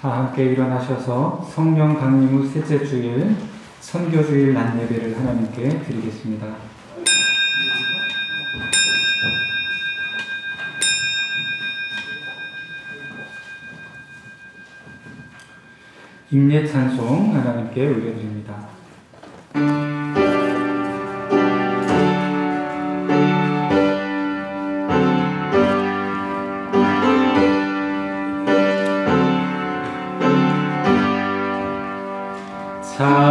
다 함께 일어나셔서 성령 강림 후 셋째 주일 선교주일 낮 예배를 하나님께 드리겠습니다. 임례 찬송 하나님께 올려드립니다.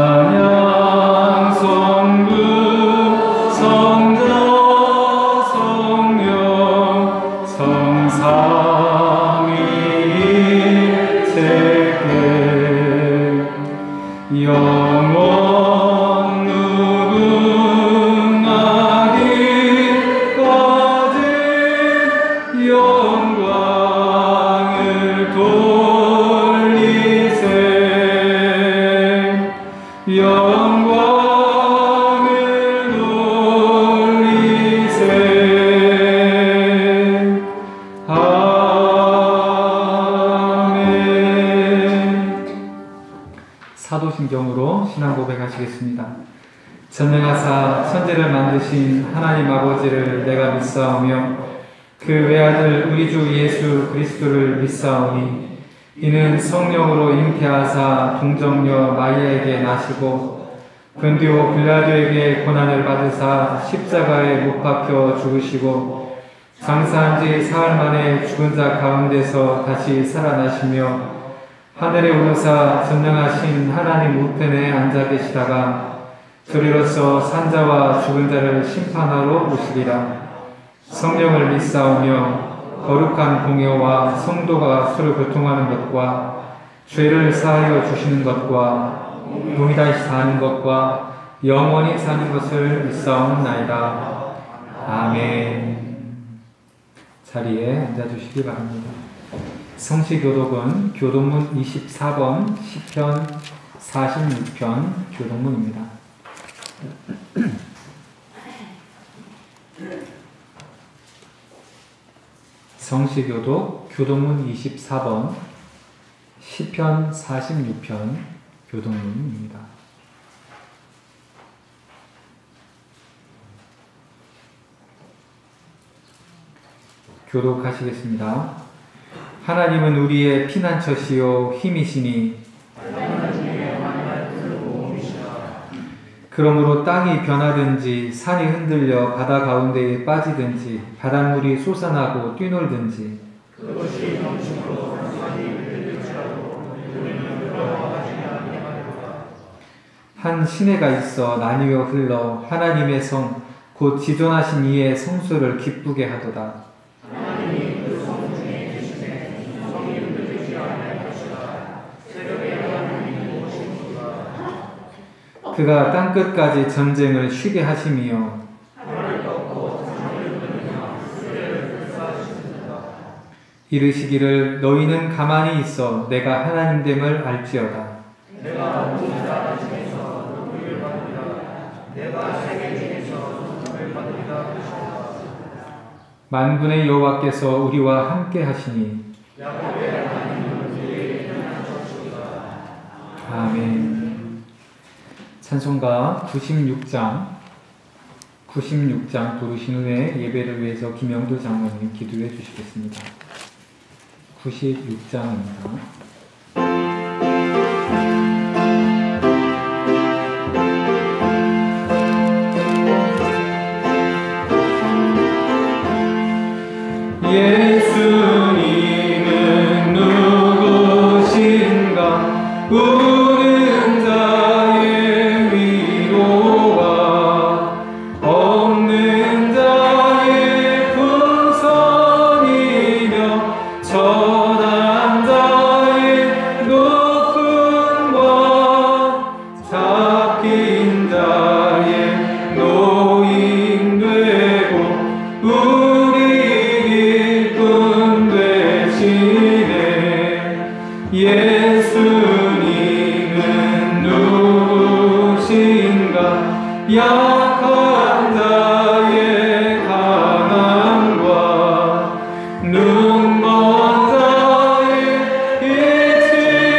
찬양 성부 성자 성령 성삼위일체께 영원 무궁하기까지 영광을 돌리세 영광을 돌리세. 아멘. 사도신경으로 신앙 고백하시겠습니다. 전능하사 천지를 만드신 하나님 아버지를 내가 믿사오며 그 외아들 우리 주 예수 그리스도를 믿사오니 이는 성령으로 잉태하사 동정녀 마리아에게 나시고 근디오 빌라도에게 고난을 받으사 십자가에 못 박혀 죽으시고 장사한 지 사흘 만에 죽은 자 가운데서 다시 살아나시며 하늘에 오르사 전능하신 하나님 우편에 앉아 계시다가 저리로서 산자와 죽은 자를 심판하러 오시리라. 성령을 믿사오며 거룩한 공예와 성도가 서로 교통하는 것과 죄를 사하여 주시는 것과 몸이 다시 사는 것과 영원히 사는 것을 믿사옵나이다. 아멘. 자리에 앉아주시기 바랍니다. 성시교독은 교독문 24번 시편 46편 교독문입니다. 성시교독 교독문 24번 시편 46편 교독문입니다. 교독하시겠습니다. 하나님은 우리의 피난처시요 힘이시니 그러므로 땅이 변하든지 산이 흔들려 바다 가운데에 빠지든지 바닷물이 솟아나고 뛰놀든지 한 시내가 있어 나뉘어 흘러 하나님의 성 곧 지존하신 이의 성소를 기쁘게 하도다. 그가 땅끝까지 전쟁을 쉬게 하심이요 이르시기를 너희는 가만히 있어 내가 하나님됨을 알지어다. 만군의 여호와께서 우리와 함께 하시니 아멘. 찬송가 96장 부르신 후에 예배를 위해서 김영도 장로님 기도해 주시겠습니다. 96장입니다. 예수님은 누구신가? 우는 자의 위로와 없는 자의 풍성이며 전한 자의 높은 과 잡힌 자의 노임되고 예수님은 누구신가? 약한 자의 강함과 눈먼 자의 빛을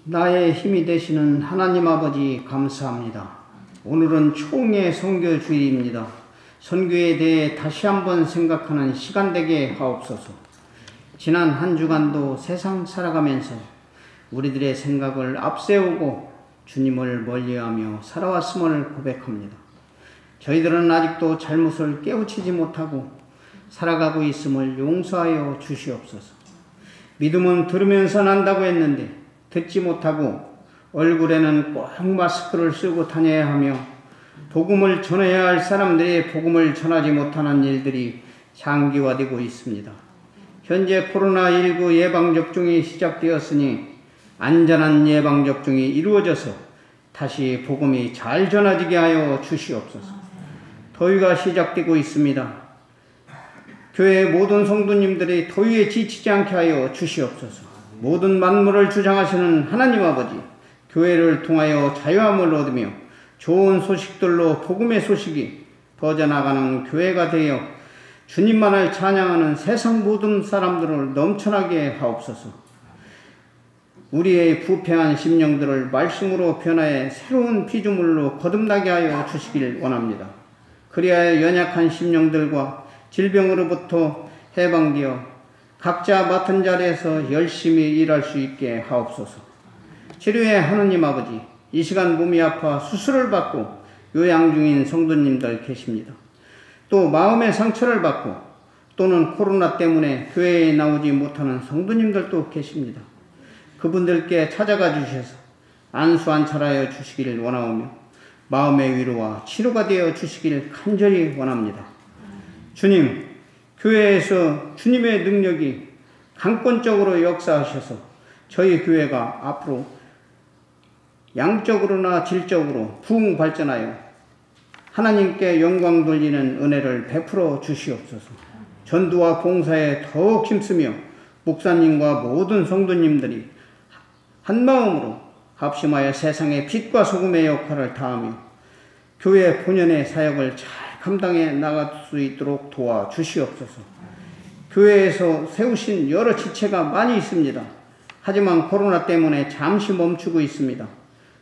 나의 힘이 되시는 하나님 아버지 감사합니다. 오늘은 총회 선교 주일입니다. 선교에 대해 다시 한번 생각하는 시간 되게 하옵소서. 지난 한 주간도 세상 살아가면서 우리들의 생각을 앞세우고 주님을 멀리하며 살아왔음을 고백합니다. 저희들은 아직도 잘못을 깨우치지 못하고 살아가고 있음을 용서하여 주시옵소서. 믿음은 들으면서 난다고 했는데 듣지 못하고 얼굴에는 꼭 마스크를 쓰고 다녀야 하며 복음을 전해야 할 사람들이 복음을 전하지 못하는 일들이 장기화되고 있습니다. 현재 코로나19 예방접종이 시작되었으니 안전한 예방접종이 이루어져서 다시 복음이 잘 전해지게 하여 주시옵소서. 더위가 시작되고 있습니다. 교회 모든 성도님들이 더위에 지치지 않게 하여 주시옵소서. 모든 만물을 주장하시는 하나님 아버지, 교회를 통하여 자유함을 얻으며 좋은 소식들로 복음의 소식이 퍼져나가는 교회가 되어 주님만을 찬양하는 세상 모든 사람들을 넘쳐나게 하옵소서. 우리의 부패한 심령들을 말씀으로 변화해 새로운 피조물로 거듭나게 하여 주시길 원합니다. 그리하여 연약한 심령들과 질병으로부터 해방되어 각자 맡은 자리에서 열심히 일할 수 있게 하옵소서. 치료의 하느님 아버지, 이 시간 몸이 아파 수술을 받고 요양 중인 성도님들 계십니다. 또 마음의 상처를 받고 또는 코로나 때문에 교회에 나오지 못하는 성도님들도 계십니다. 그분들께 찾아가 주셔서 안수안찰하여 주시기를 원하오며 마음의 위로와 치료가 되어 주시기를 간절히 원합니다. 주님, 교회에서 주님의 능력이 강권적으로 역사하셔서 저희 교회가 앞으로 양적으로나 질적으로 부흥 발전하여 하나님께 영광 돌리는 은혜를 베풀어 주시옵소서. 전도와 봉사에 더욱 힘쓰며 목사님과 모든 성도님들이 한마음으로 합심하여 세상의 빛과 소금의 역할을 다하며 교회 본연의 사역을 잘 감당해 나갈 수 있도록 도와주시옵소서. 교회에서 세우신 여러 지체가 많이 있습니다. 하지만 코로나 때문에 잠시 멈추고 있습니다.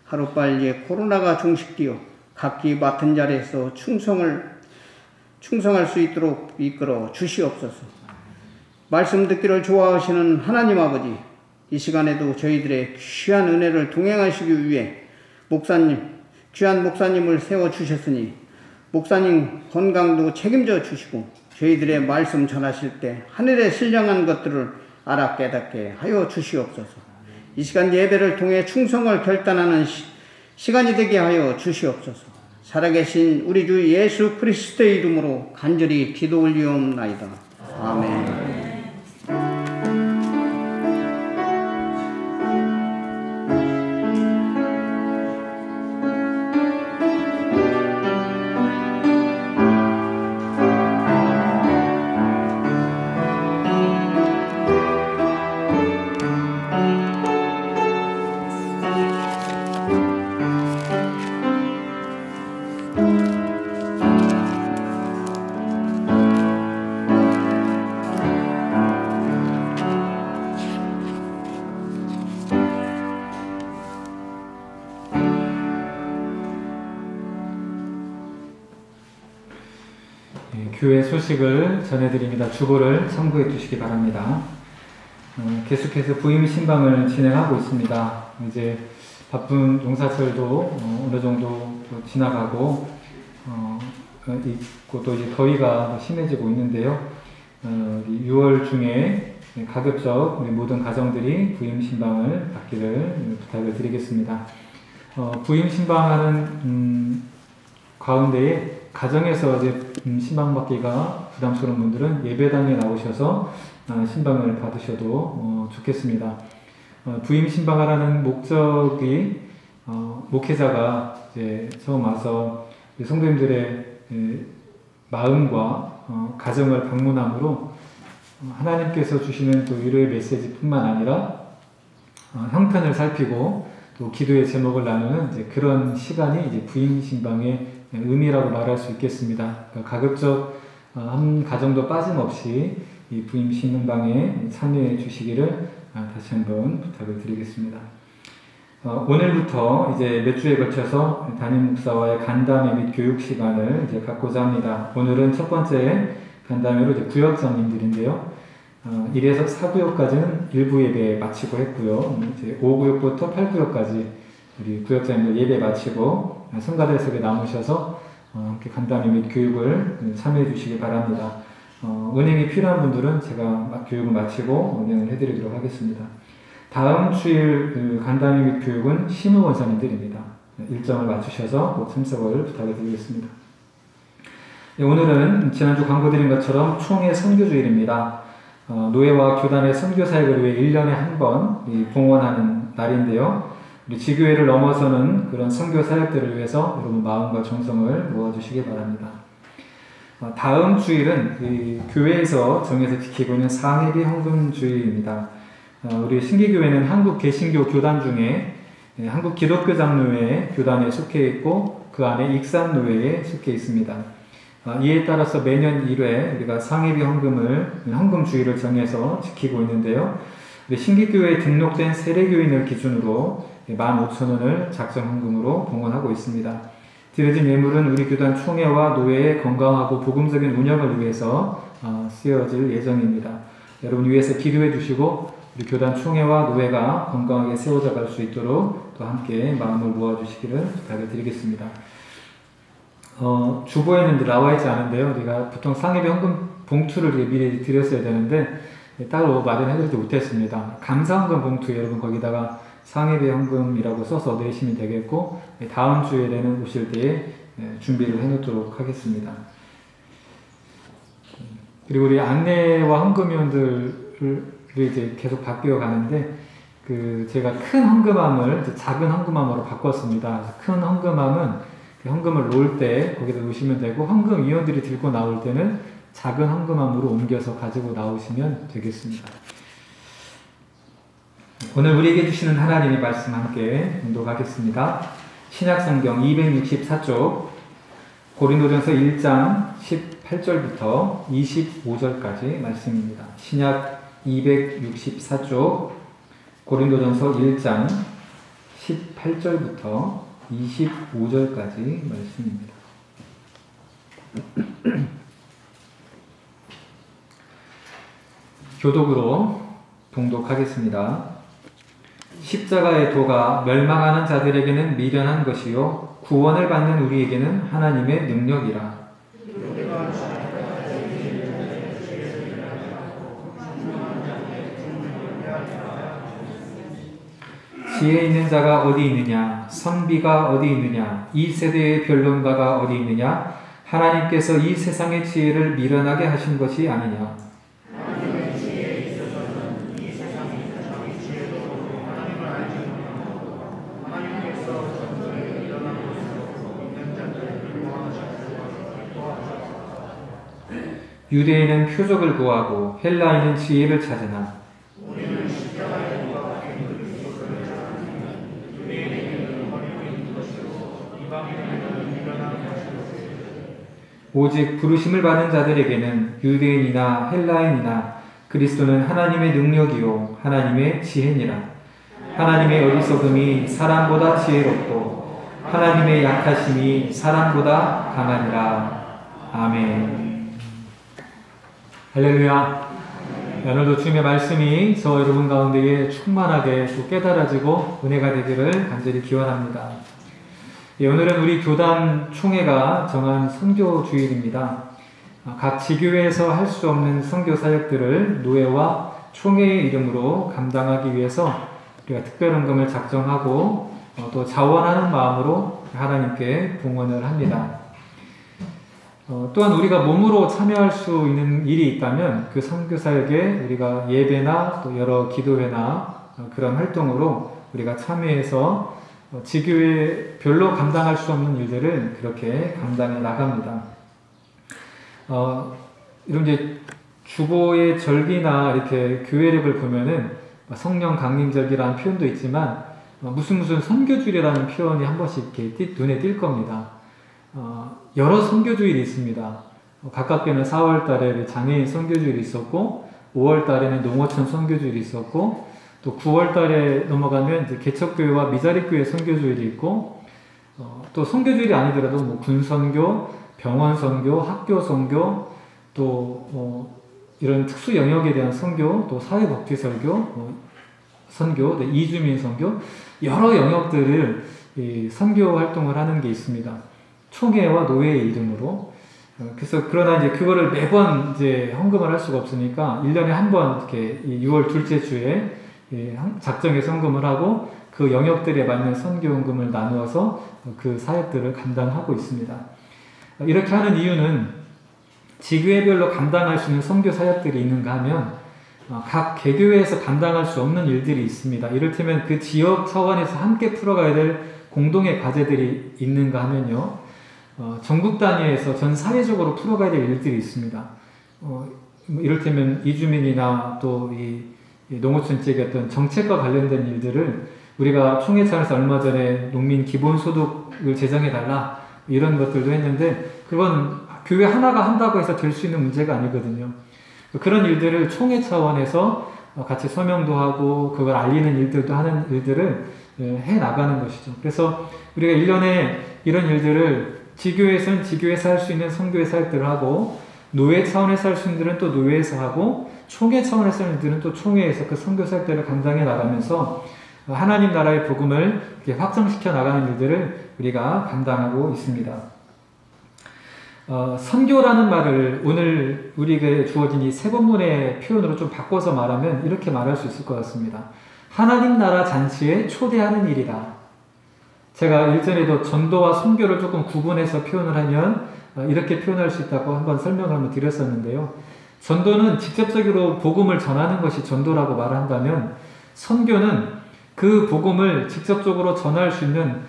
하루빨리 코로나가 종식되어 각기 맡은 자리에서 충성할 수 있도록 이끌어 주시옵소서. 말씀 듣기를 좋아하시는 하나님 아버지, 이 시간에도 저희들의 귀한 은혜를 동행하시기 위해 귀한 목사님을 세워주셨으니 목사님 건강도 책임져 주시고 저희들의 말씀 전하실 때 하늘에 신령한 것들을 알아 깨닫게 하여 주시옵소서. 이 시간 예배를 통해 충성을 결단하는 시간이 되게 하여 주시옵소서. 살아계신 우리 주 예수 그리스도의 이름으로 간절히 기도 올리옵나이다. 아멘. 교회 소식을 전해드립니다. 주보를 참고해 주시기 바랍니다. 계속해서 부임 신방을 진행하고 있습니다. 이제 바쁜 용사철도 어느 정도 지나가고 있고 또 이제 더위가 심해지고 있는데요. 6월 중에 가급적 우리 모든 가정들이 부임 신방을 받기를 부탁을 드리겠습니다. 부임 신방하는 가운데에 가정에서 이제 신방받기가 부담스러운 분들은 예배당에 나오셔서 신방을 받으셔도 좋겠습니다. 부임 신방하라는 목적이 목회자가 이제 처음 와서 성도님들의 마음과 가정을 방문함으로 하나님께서 주시는 또 위로의 메시지뿐만 아니라 형편을 살피고 또 기도의 제목을 나누는 이제 그런 시간이 이제 부임 신방의 의미라고 말할 수 있겠습니다. 그러니까 가급적 한 가정도 빠짐없이 이 부임 신방에 참여해 주시기를 다시 한번 부탁을 드리겠습니다. 오늘부터 이제 몇 주에 걸쳐서 담임 목사와의 간담회 및 교육 시간을 이제 갖고자 합니다. 오늘은 첫 번째 간담회로 이제 구역장님들인데요. 1에서 4구역까지는 일부 예배 마치고 했고요. 이제 5구역부터 8구역까지 우리 구역장님들 예배 마치고 성가대석에 남으셔서 함께 간담회 및 교육을 참여해 주시기 바랍니다. 은행이 필요한 분들은 제가 교육을 마치고 은행을 해드리도록 하겠습니다. 다음 주일 간담회 및 교육은 신우 원사님들입니다. 일정을 맞추셔서 꼭 참석을 부탁드리겠습니다. 오늘은 지난주 광고드린 것처럼 총회 선교주일입니다. 노예와 교단의 선교 사역을 위해 1년에 한 번 봉헌하는 날인데요. 우리 지교회를 넘어서는 그런 선교 사역들을 위해서 여러분 마음과 정성을 모아주시기 바랍니다. 다음 주일은 교회에서 정해서 지키고 있는 상해비 헌금주일입니다. 우리 신기교회는 한국 개신교 교단 중에 한국 기독교 장로회 교단에 속해 있고 그 안에 익산노회에 속해 있습니다. 이에 따라서 매년 1회 우리가 상해비 헌금주일을 정해서 지키고 있는데요. 우리 신기교회에 등록된 세례교인을 기준으로 15,000원을 작정헌금으로 봉헌하고 있습니다. 드려진 예물은 우리 교단 총회와 노회의 건강하고 복음적인 운영을 위해서 쓰여질 예정입니다. 여러분 위해서 기도해 주시고 우리 교단 총회와 노회가 건강하게 세워져 갈 수 있도록 또 함께 마음을 모아주시기를 부탁을 드리겠습니다. 주보에는 나와 있지 않은데요. 우리가 보통 상해비 헌금 봉투를 미리 드렸어야 되는데 따로 마련해드리지 못했습니다. 감사헌금 봉투 여러분 거기다가 상해비 헌금이라고 써서 내시면 되겠고 다음 주에는 오실 때에 준비를 해놓도록 하겠습니다. 그리고 우리 안내와 헌금위원들을 이제 계속 바뀌어 가는데 제가 큰 헌금함을 작은 헌금함으로 바꿨습니다. 큰 헌금함은 헌금을 놓을 때 거기다 놓으시면 되고 헌금위원들이 들고 나올 때는 작은 헌금함으로 옮겨서 가지고 나오시면 되겠습니다. 오늘 우리에게 주시는 하나님의 말씀 함께 공독하겠습니다. 신약성경 264쪽 고린도전서 1장 18절부터 25절까지 말씀입니다. 신약 264쪽 고린도전서 1장 18절부터 25절까지 말씀입니다. 교독으로 봉독하겠습니다. 십자가의 도가 멸망하는 자들에게는 미련한 것이요 구원을 받는 우리에게는 하나님의 능력이라. 지혜 있는 자가 어디 있느냐? 선비가 어디 있느냐? 이 세대의 변론가가 어디 있느냐? 하나님께서 이 세상의 지혜를 미련하게 하신 것이 아니냐? 유대인은 표적을 구하고 헬라인은 지혜를 찾으나 오직 부르심을 받은 자들에게는 유대인이나 헬라인이나 그리스도는 하나님의 능력이요 하나님의 지혜니라. 하나님의 어리석음이 사람보다 지혜롭고 하나님의 약하심이 사람보다 강하니라. 아멘. 할렐루야. 오늘도 주님의 말씀이 저 여러분 가운데에 충만하게 또 깨달아지고 은혜가 되기를 간절히 기원합니다. 오늘은 우리 교단 총회가 정한 선교주일입니다. 각 지교회에서 할 수 없는 선교 사역들을 노회와 총회의 이름으로 감당하기 위해서 우리가 특별헌금을 작정하고 또 자원하는 마음으로 하나님께 봉헌을 합니다. 또한 우리가 몸으로 참여할 수 있는 일이 있다면 그 선교 사역에 우리가 예배나 또 여러 기도회나 그런 활동으로 우리가 참여해서 지교회 별로 감당할 수 없는 일들을 그렇게 감당해 나갑니다. 이런 이제 주보의 절기나 이렇게 교회력을 보면은 성령 강림절기라는 표현도 있지만 무슨 선교주일이라는 표현이 한 번씩 이렇게 눈에 띌 겁니다. 여러 선교주일이 있습니다. 가깝게는 4월 달에 장애인 선교주일이 있었고 5월 달에는 농어촌 선교주일이 있었고 또 또 9월 달에 넘어가면 이제 개척교회와 미자립교회 선교주일이 있고, 또 선교주일이 아니더라도 뭐 군선교, 병원 선교, 학교 선교, 또 이런 특수 영역에 대한 선교, 또 사회복지 설교, 선교, 이주민 선교, 여러 영역들을 이 선교 활동을 하는 게 있습니다. 총회와 노회의 이름으로. 그래서 그러나 이제 그거를 매번 이제 헌금을 할 수가 없으니까 1년에 한 번 이렇게 6월 둘째 주에 작정해서 헌금을 하고 그 영역들에 맞는 선교 헌금을 나누어서 그 사역들을 감당하고 있습니다. 이렇게 하는 이유는 지교회별로 감당할 수 있는 선교 사역들이 있는가 하면 각 개교회에서 감당할 수 없는 일들이 있습니다. 이를테면 그 지역 차원에서 함께 풀어가야 될 공동의 과제들이 있는가 하면요. 전국 단위에서 전 사회적으로 풀어가야 될 일들이 있습니다. 이를테면 이주민이나 또 이 농어촌 지역의 어떤 정책과 관련된 일들을 우리가 총회 차원에서 얼마 전에 농민 기본소득을 제정해달라 이런 것들도 했는데 그건 교회 하나가 한다고 해서 될 수 있는 문제가 아니거든요. 그런 일들을 총회 차원에서 같이 소명도 하고 그걸 알리는 일들도 하는 일들을 해 나가는 것이죠. 그래서 우리가 1년에 이런 일들을 지교회에서는 지교회에서 할 수 있는 선교회 사역들을 하고 노회 차원에서 할 수 있는 일들은 또 노회에서 하고 총회 차원에서 하는 일들은 또 총회에서 그 선교 사역들을 감당해 나가면서 하나님 나라의 복음을 확장시켜 나가는 일들을 우리가 감당하고 있습니다. 선교라는 말을 오늘 우리에게 주어진 이 세 본문의 표현으로 좀 바꿔서 말하면 이렇게 말할 수 있을 것 같습니다. 하나님 나라 잔치에 초대하는 일이다. 제가 일전에도 전도와 선교를 조금 구분해서 표현을 하면 이렇게 표현할 수 있다고 한번 설명을 한번 드렸었는데요. 전도는 직접적으로 복음을 전하는 것이 전도라고 말한다면 선교는 그 복음을 직접적으로 전할 수 있는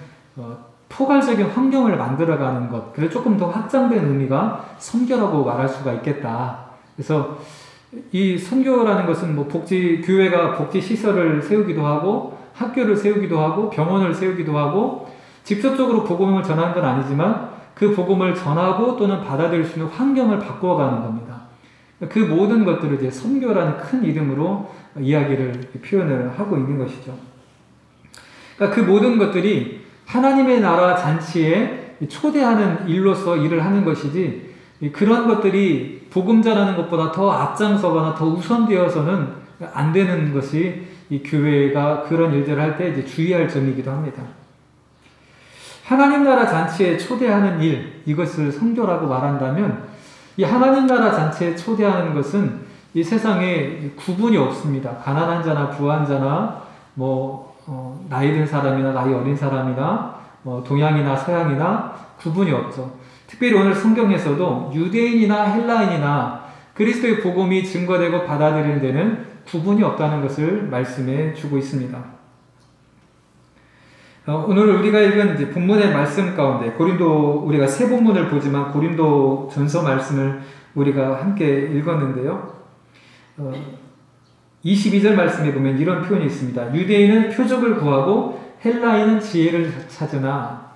포괄적인 환경을 만들어가는 것, 그래서 조금 더 확장된 의미가 선교라고 말할 수가 있겠다. 그래서 이 선교라는 것은 뭐 교회가 복지 시설을 세우기도 하고 학교를 세우기도 하고 병원을 세우기도 하고 직접적으로 복음을 전하는 건 아니지만 그 복음을 전하고 또는 받아들일 수 있는 환경을 바꿔가는 겁니다. 그 모든 것들을 이제 선교라는 큰 이름으로 이야기를 표현을 하고 있는 것이죠. 그러니까 그 모든 것들이 하나님의 나라 잔치에 초대하는 일로서 일을 하는 것이지 그런 것들이 복음 전하는 것보다 더 앞장서거나 더 우선되어서는 안 되는 것이 이 교회가 그런 일들을 할 때 이제 주의할 점이기도 합니다. 하나님 나라 잔치에 초대하는 일, 이것을 선교라고 말한다면 이 하나님 나라 잔치에 초대하는 것은 이 세상에 구분이 없습니다. 가난한 자나 부한 자나 나이 든 사람이나 나이 어린 사람이나 동양이나 서양이나 구분이 없죠. 특별히 오늘 성경에서도 유대인이나 헬라인이나 그리스도의 복음이 증거되고 받아들이는 데는 구분이 없다는 것을 말씀해 주고 있습니다. 오늘 우리가 읽은 이제 본문의 말씀 가운데 우리가 세 본문을 보지만 고린도 전서 말씀을 우리가 함께 읽었는데요. 22절 말씀에 보면 이런 표현이 있습니다. 유대인은 표적을 구하고 헬라인은 지혜를 찾으나.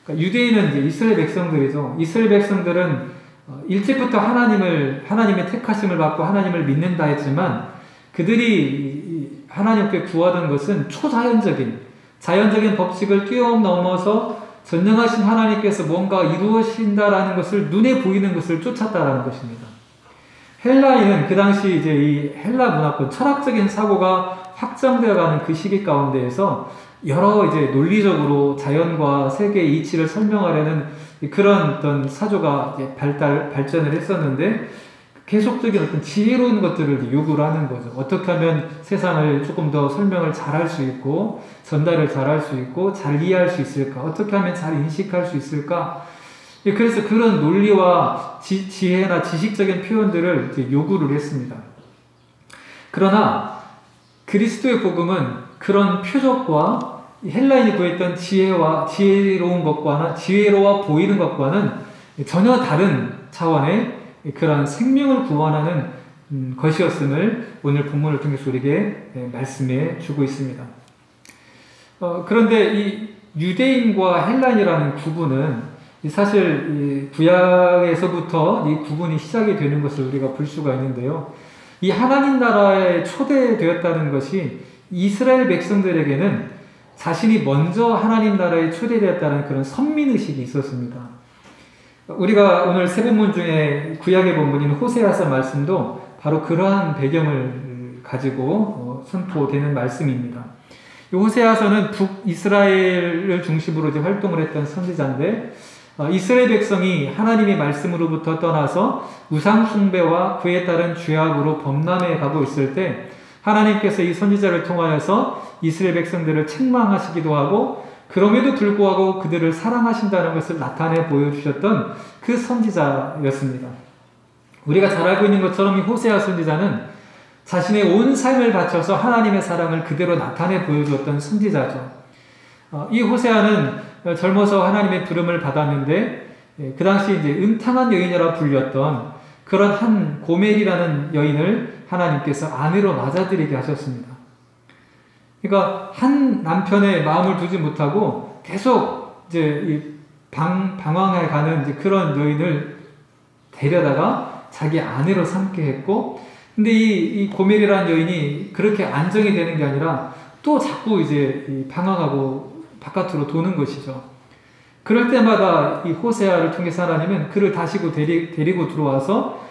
그러니까 유대인은 이제 이스라엘 백성들이죠. 이스라엘 백성들은 일찍부터 하나님의 택하심을 받고 하나님을 믿는다 했지만 그들이 하나님께 구하던 것은 자연적인 법칙을 뛰어넘어서 전능하신 하나님께서 뭔가 이루어진다라는 것을 눈에 보이는 것을 쫓았다라는 것입니다. 헬라인은 그 당시 이제 이 헬라 문화권 철학적인 사고가 확장되어가는 그 시기 가운데에서 여러 이제 논리적으로 자연과 세계의 이치를 설명하려는 그런 어떤 사조가 이제 발전을 했었는데 계속적인 어떤 지혜로운 것들을 요구를 하는 거죠. 어떻게 하면 세상을 조금 더 설명을 잘할 수 있고 전달을 잘할 수 있고 잘 이해할 수 있을까? 어떻게 하면 잘 인식할 수 있을까? 그래서 그런 논리와 지혜나 지식적인 표현들을 이제 요구를 했습니다. 그러나 그리스도의 복음은 그런 표적과 헬라인이 구했던 지혜로운 것과는 지혜로워 보이는 것과는 전혀 다른 차원의 그런 생명을 구원하는 것이었음을 오늘 본문을 통해서 우리에게 말씀해 주고 있습니다. 그런데 이 유대인과 헬라인이라는 구분은 사실 이 구약에서부터 이 구분이 시작이 되는 것을 우리가 볼 수가 있는데요. 이 하나님 나라에 초대되었다는 것이 이스라엘 백성들에게는 자신이 먼저 하나님 나라에 초대되었다는 그런 선민의식이 있었습니다. 우리가 오늘 세 본문 중에 구약의 본문인 호세아서 말씀도 바로 그러한 배경을 가지고 선포되는 말씀입니다. 이 호세아서는 북이스라엘을 중심으로 이제 활동을 했던 선지자인데, 이스라엘 백성이 하나님의 말씀으로부터 떠나서 우상 숭배와 그에 따른 죄악으로 범람해 가고 있을 때 하나님께서 이 선지자를 통하여서 이스라엘 백성들을 책망하시기도 하고, 그럼에도 불구하고 그들을 사랑하신다는 것을 나타내 보여주셨던 그 선지자였습니다. 우리가 잘 알고 있는 것처럼 이 호세아 선지자는 자신의 온 삶을 바쳐서 하나님의 사랑을 그대로 나타내 보여주었던 선지자죠. 이 호세아는 젊어서 하나님의 부름을 받았는데, 그 당시 이제 음탕한 여인이라 불렸던 그런 한 고멜이라는 여인을 하나님께서 아내로 맞아들이게 하셨습니다. 그러니까 한 남편의 마음을 두지 못하고 계속 이제 방황해 가는 이제 그런 여인을 데려다가 자기 아내로 삼게 했고, 근데 이 고멜이라는 여인이 그렇게 안정이 되는 게 아니라 또 자꾸 이제 방황하고 바깥으로 도는 것이죠. 그럴 때마다 이 호세아를 통해서 하나님은 그를 다시고 데리고 들어와서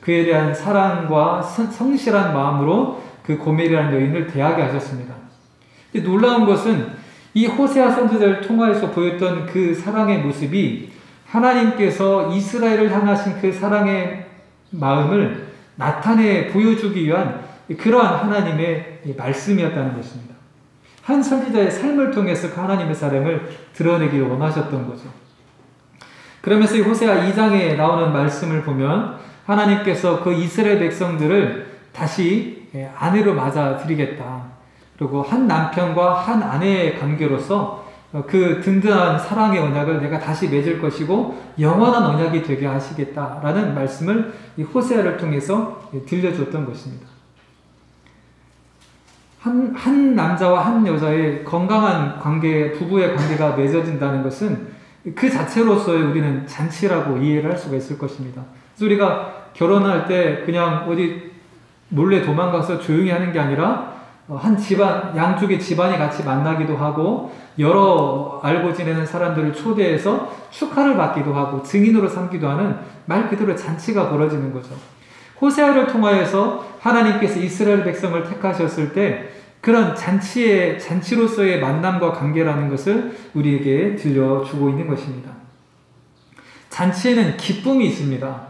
그에 대한 사랑과 성실한 마음으로 그 고멜이라는 여인을 대하게 하셨습니다. 근데 놀라운 것은 이 호세아 선지자를 통하여서 보였던 그 사랑의 모습이 하나님께서 이스라엘을 향하신 그 사랑의 마음을 나타내 보여주기 위한 그러한 하나님의 말씀이었다는 것입니다. 한 선지자의 삶을 통해서 그 하나님의 사랑을 드러내기를 원하셨던 거죠. 그러면서 이 호세아 2장에 나오는 말씀을 보면 하나님께서 그 이스라엘 백성들을 다시 아내로 맞아들이겠다. 그리고 한 남편과 한 아내의 관계로서 그 든든한 사랑의 언약을 내가 다시 맺을 것이고 영원한 언약이 되게 하시겠다라는 말씀을 이 호세아를 통해서 들려줬던 것입니다. 한 남자와 한 여자의 건강한 관계, 부부의 관계가 맺어진다는 것은 그 자체로서의 우리는 잔치라고 이해를 할 수가 있을 것입니다. 그래서 우리가 결혼할 때 그냥 어디 몰래 도망가서 조용히 하는 게 아니라 한 집안, 양쪽의 집안이 같이 만나기도 하고 여러 알고 지내는 사람들을 초대해서 축하를 받기도 하고 증인으로 삼기도 하는 말 그대로 잔치가 벌어지는 거죠. 호세아를 통하여서 하나님께서 이스라엘 백성을 택하셨을 때 그런 잔치로서의 만남과 관계라는 것을 우리에게 들려주고 있는 것입니다. 잔치에는 기쁨이 있습니다.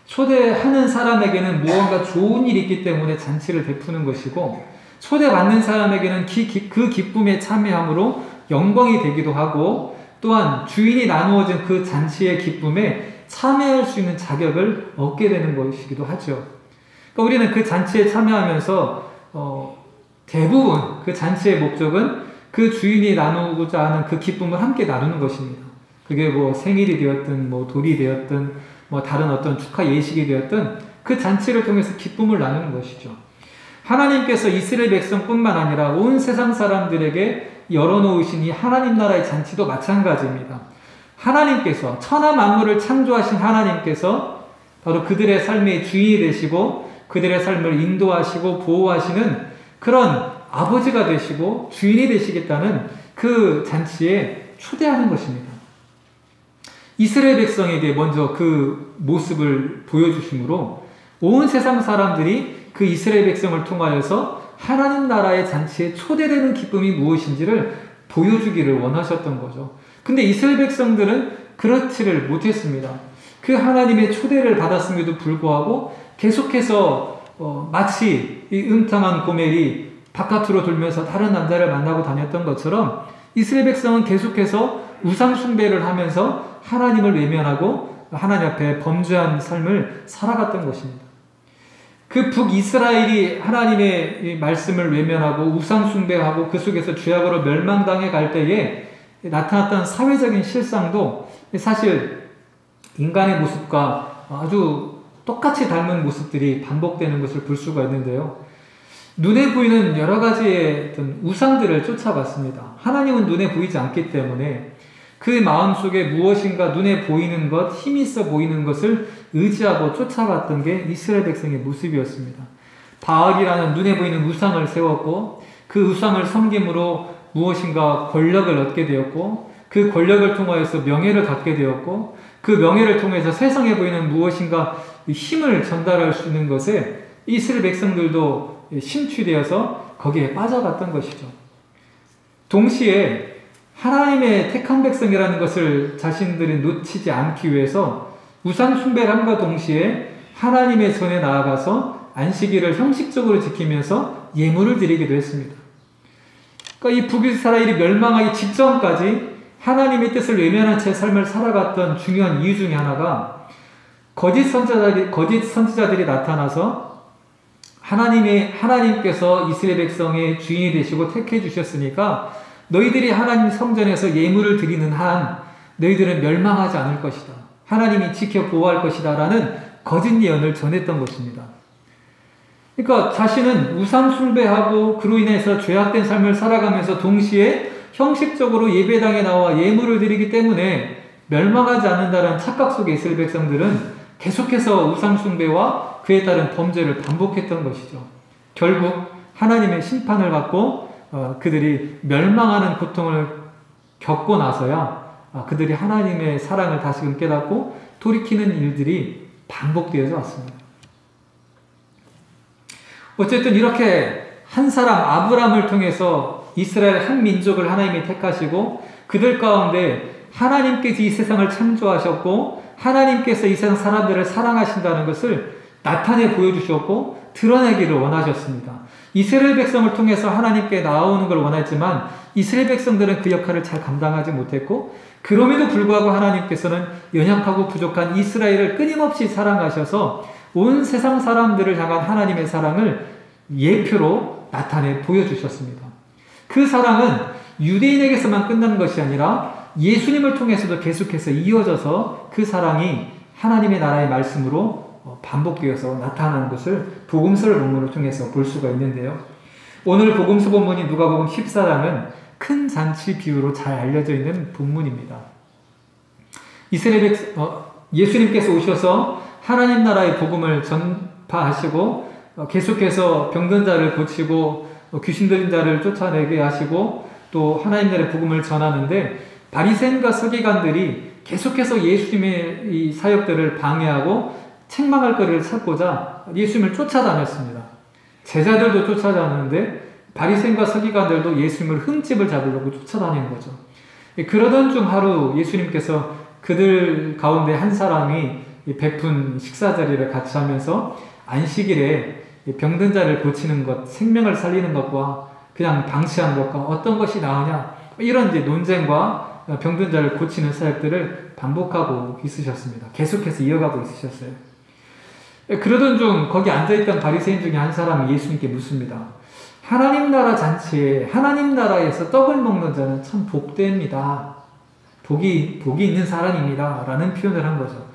초대하는 사람에게는 무언가 좋은 일이 있기 때문에 잔치를 베푸는 것이고, 초대받는 사람에게는 그 기쁨에 참여함으로 영광이 되기도 하고, 또한 주인이 나누어진 그 잔치의 기쁨에 참여할 수 있는 자격을 얻게 되는 것이기도 하죠. 그러니까 우리는 그 잔치에 참여하면서 대부분 그 잔치의 목적은 그 주인이 나누고자 하는 그 기쁨을 함께 나누는 것입니다. 그게 뭐 생일이 되었든 뭐 돌이 되었든 뭐 다른 어떤 축하 예식이 되었든 그 잔치를 통해서 기쁨을 나누는 것이죠. 하나님께서 이스라엘 백성뿐만 아니라 온 세상 사람들에게 열어놓으신 이 하나님 나라의 잔치도 마찬가지입니다. 하나님께서 천하 만물을 창조하신 하나님께서 바로 그들의 삶의 주인이 되시고 그들의 삶을 인도하시고 보호하시는 그런 아버지가 되시고 주인이 되시겠다는 그 잔치에 초대하는 것입니다. 이스라엘 백성에게 먼저 그 모습을 보여주심으로 온 세상 사람들이 그 이스라엘 백성을 통하여서 하나님 나라의 잔치에 초대되는 기쁨이 무엇인지를 보여주기를 원하셨던 거죠. 근데 이스라엘 백성들은 그렇지를 못했습니다. 그 하나님의 초대를 받았음에도 불구하고 계속해서 마치 이 음탕한 고멜이 바깥으로 돌면서 다른 남자를 만나고 다녔던 것처럼 이스라엘 백성은 계속해서 우상 숭배를 하면서 하나님을 외면하고 하나님 앞에 범죄한 삶을 살아갔던 것입니다. 그 북이스라엘이 하나님의 말씀을 외면하고 우상 숭배하고 그 속에서 죄악으로 멸망당해 갈 때에 나타났던 사회적인 실상도 사실 인간의 모습과 아주 똑같이 닮은 모습들이 반복되는 것을 볼 수가 있는데요. 눈에 보이는 여러 가지의 어떤 우상들을 쫓아갔습니다. 하나님은 눈에 보이지 않기 때문에 그 마음속에 무엇인가 눈에 보이는 것, 힘이 있어 보이는 것을 의지하고 쫓아갔던 게 이스라엘 백성의 모습이었습니다. 바알이라는 눈에 보이는 우상을 세웠고 그 우상을 섬김으로 무엇인가 권력을 얻게 되었고 그 권력을 통하여서 명예를 갖게 되었고 그 명예를 통해서 세상에 보이는 무엇인가 힘을 전달할 수 있는 것에 이스라엘 백성들도 심취되어서 거기에 빠져갔던 것이죠. 동시에 하나님의 택한 백성이라는 것을 자신들이 놓치지 않기 위해서 우상 숭배를 함과 동시에 하나님의 전에 나아가서 안식일을 형식적으로 지키면서 예물을 드리기도 했습니다. 그러니까 이 북이스라엘이 멸망하기 직전까지 하나님의 뜻을 외면한 채 삶을 살아갔던 중요한 이유 중에 하나가 거짓 선지자들이 나타나서 하나님께서 이스라엘 백성의 주인이 되시고 택해 주셨으니까 너희들이 하나님 성전에서 예물을 드리는 한 너희들은 멸망하지 않을 것이다. 하나님이 지켜 보호할 것이다. 라는 거짓 예언을 전했던 것입니다. 그러니까 자신은 우상 숭배하고 그로 인해서 죄악된 삶을 살아가면서 동시에 형식적으로 예배당에 나와 예물을 드리기 때문에 멸망하지 않는다는 착각 속에 이스라엘 백성들은 계속해서 우상 숭배와 그에 따른 범죄를 반복했던 것이죠. 결국 하나님의 심판을 받고 그들이 멸망하는 고통을 겪고 나서야 그들이 하나님의 사랑을 다시금 깨닫고 돌이키는 일들이 반복되어져 왔습니다. 어쨌든 이렇게 한 사람 아브람을 통해서 이스라엘 한 민족을 하나님이 택하시고 그들 가운데 하나님께서 이 세상을 창조하셨고 하나님께서 이 세상 사람들을 사랑하신다는 것을 나타내 보여주셨고 드러내기를 원하셨습니다. 이스라엘 백성을 통해서 하나님께 나오는 걸 원했지만 이스라엘 백성들은 그 역할을 잘 감당하지 못했고 그럼에도 불구하고 하나님께서는 연약하고 부족한 이스라엘을 끊임없이 사랑하셔서 온 세상 사람들을 향한 하나님의 사랑을 예표로 나타내 보여주셨습니다. 그 사랑은 유대인에게서만 끝난 것이 아니라 예수님을 통해서도 계속해서 이어져서 그 사랑이 하나님의 나라의 말씀으로 반복되어서 나타나는 것을 복음서 본문을 통해서 볼 수가 있는데요. 오늘 복음서 본문인 누가복음 14장은 큰 잔치 비유로 잘 알려져 있는 본문입니다. 예수님께서 오셔서 하나님 나라의 복음을 전파하시고 계속해서 병든 자를 고치고 귀신 들린 자를 쫓아내게 하시고 또 하나님 나라의 복음을 전하는데 바리새인과 서기관들이 계속해서 예수님의 이 사역들을 방해하고 책망할 거리를 찾고자 예수님을 쫓아다녔습니다. 제자들도 쫓아다녔는데 바리새인과 서기관들도 예수님을 흠집을 잡으려고 쫓아다니는 거죠. 그러던 중 하루 예수님께서 그들 가운데 한 사람이 베푼 식사 자리를 같이 하면서 안식일에 병든 자를 고치는 것, 생명을 살리는 것과 그냥 방치하는 것과 어떤 것이 나으냐 이런 이제 논쟁과 병든 자를 고치는 사역들을 반복하고 있으셨습니다. 계속해서 이어가고 있으셨어요. 그러던 중 거기 앉아있던 바리새인 중에 한 사람이 예수님께 묻습니다. 하나님 나라 잔치에 하나님 나라에서 떡을 먹는 자는 참 복됩니다. 복이 있는 사람입니다. 라는 표현을 한 거죠.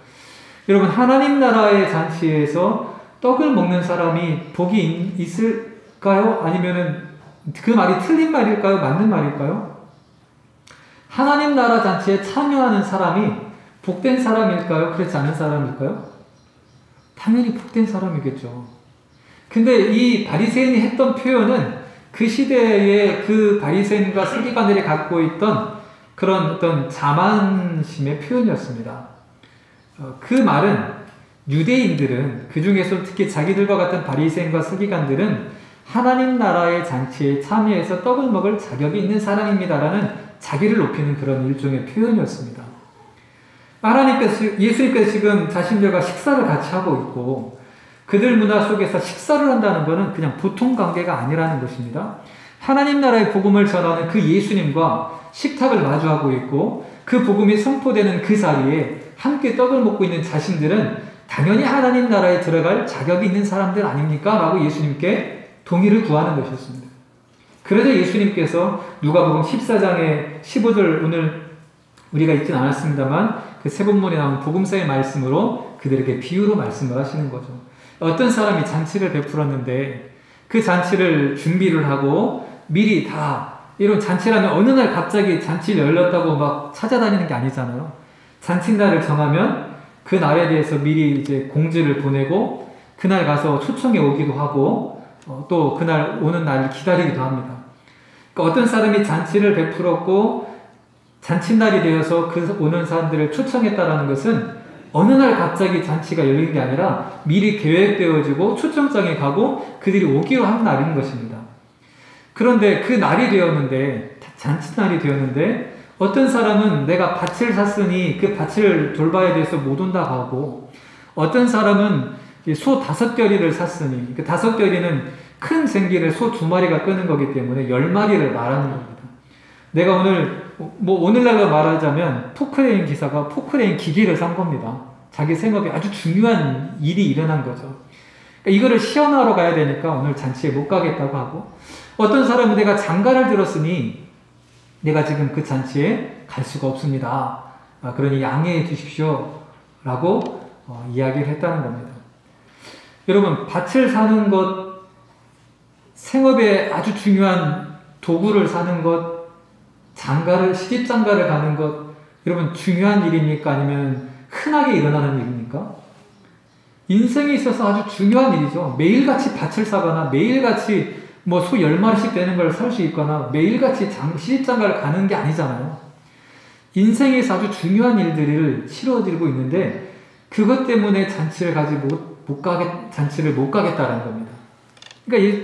여러분 하나님 나라의 잔치에서 떡을 먹는 사람이 복이 있을까요? 아니면은 그 말이 틀린 말일까요? 맞는 말일까요? 하나님 나라 잔치에 참여하는 사람이 복된 사람일까요? 그렇지 않은 사람일까요? 당연히 복된 사람이겠죠. 근데 이 바리새인이 했던 표현은 그 시대에 그 바리새인과 서기관들이 갖고 있던 그런 어떤 자만심의 표현이었습니다. 그 말은 유대인들은 그 중에서 특히 자기들과 같은 바리새인과 서기관들은 하나님 나라의 잔치에 참여해서 떡을 먹을 자격이 있는 사람입니다라는 자기를 높이는 그런 일종의 표현이었습니다. 예수님께서 지금 자신들과 식사를 같이 하고 있고 그들 문화 속에서 식사를 한다는 것은 그냥 보통 관계가 아니라는 것입니다. 하나님 나라의 복음을 전하는 그 예수님과 식탁을 마주하고 있고 그 복음이 선포되는 그 자리에 함께 떡을 먹고 있는 자신들은 당연히 하나님 나라에 들어갈 자격이 있는 사람들 아닙니까? 라고 예수님께 동의를 구하는 것이었습니다. 그래서 예수님께서 누가복음 14장의 15절 오늘 우리가 읽진 않았습니다만 그 세 본문에 나온 복음서의 말씀으로 그들에게 비유로 말씀을 하시는 거죠. 어떤 사람이 잔치를 베풀었는데 그 잔치를 준비를 하고 미리 다 이런 잔치라면 어느 날 갑자기 잔치를 열렸다고 막 찾아다니는 게 아니잖아요. 잔치날을 정하면 그 날에 대해서 미리 이제 공지를 보내고 그날 가서 초청해 오기도 하고 또 그날 오는 날을 기다리기도 합니다. 그러니까 어떤 사람이 잔치를 베풀었고 잔칫날이 되어서 그 오는 사람들을 초청했다라는 것은 어느 날 갑자기 잔치가 열리는 게 아니라 미리 계획되어지고 초청장에 가고 그들이 오기로 한 날인 것입니다. 그런데 그 날이 되었는데, 잔칫날이 되었는데 어떤 사람은 내가 밭을 샀으니 그 밭을 돌봐야 돼서 못 온다고 하고, 어떤 사람은 소 5겨리를 샀으니, 그 5겨리는 큰 생기를 소 2마리가 끄는 거기 때문에 10마리를 말하는 겁니다. 내가 오늘날로 말하자면 포크레인 기사가 포크레인 기계를 산 겁니다. 자기 생업에 아주 중요한 일이 일어난 거죠. 그러니까 이거를 시연하러 가야 되니까 오늘 잔치에 못 가겠다고 하고, 어떤 사람은 내가 장가를 들었으니 내가 지금 그 잔치에 갈 수가 없습니다. 그러니 양해해 주십시오 라고 이야기를 했다는 겁니다. 여러분, 밭을 사는 것, 생업에 아주 중요한 도구를 사는 것, 시집장가를 가는 것, 여러분 중요한 일입니까? 아니면 흔하게 일어나는 일입니까? 인생에 있어서 아주 중요한 일이죠. 매일같이 밭을 사거나 매일같이 소 10마리씩 되는 걸 살 수 있거나 매일같이 시집장가를 가는 게 아니잖아요. 인생에서 아주 중요한 일들을 치러지고 있는데 그것 때문에 잔치를 못 가겠다라는 겁니다. 그러니까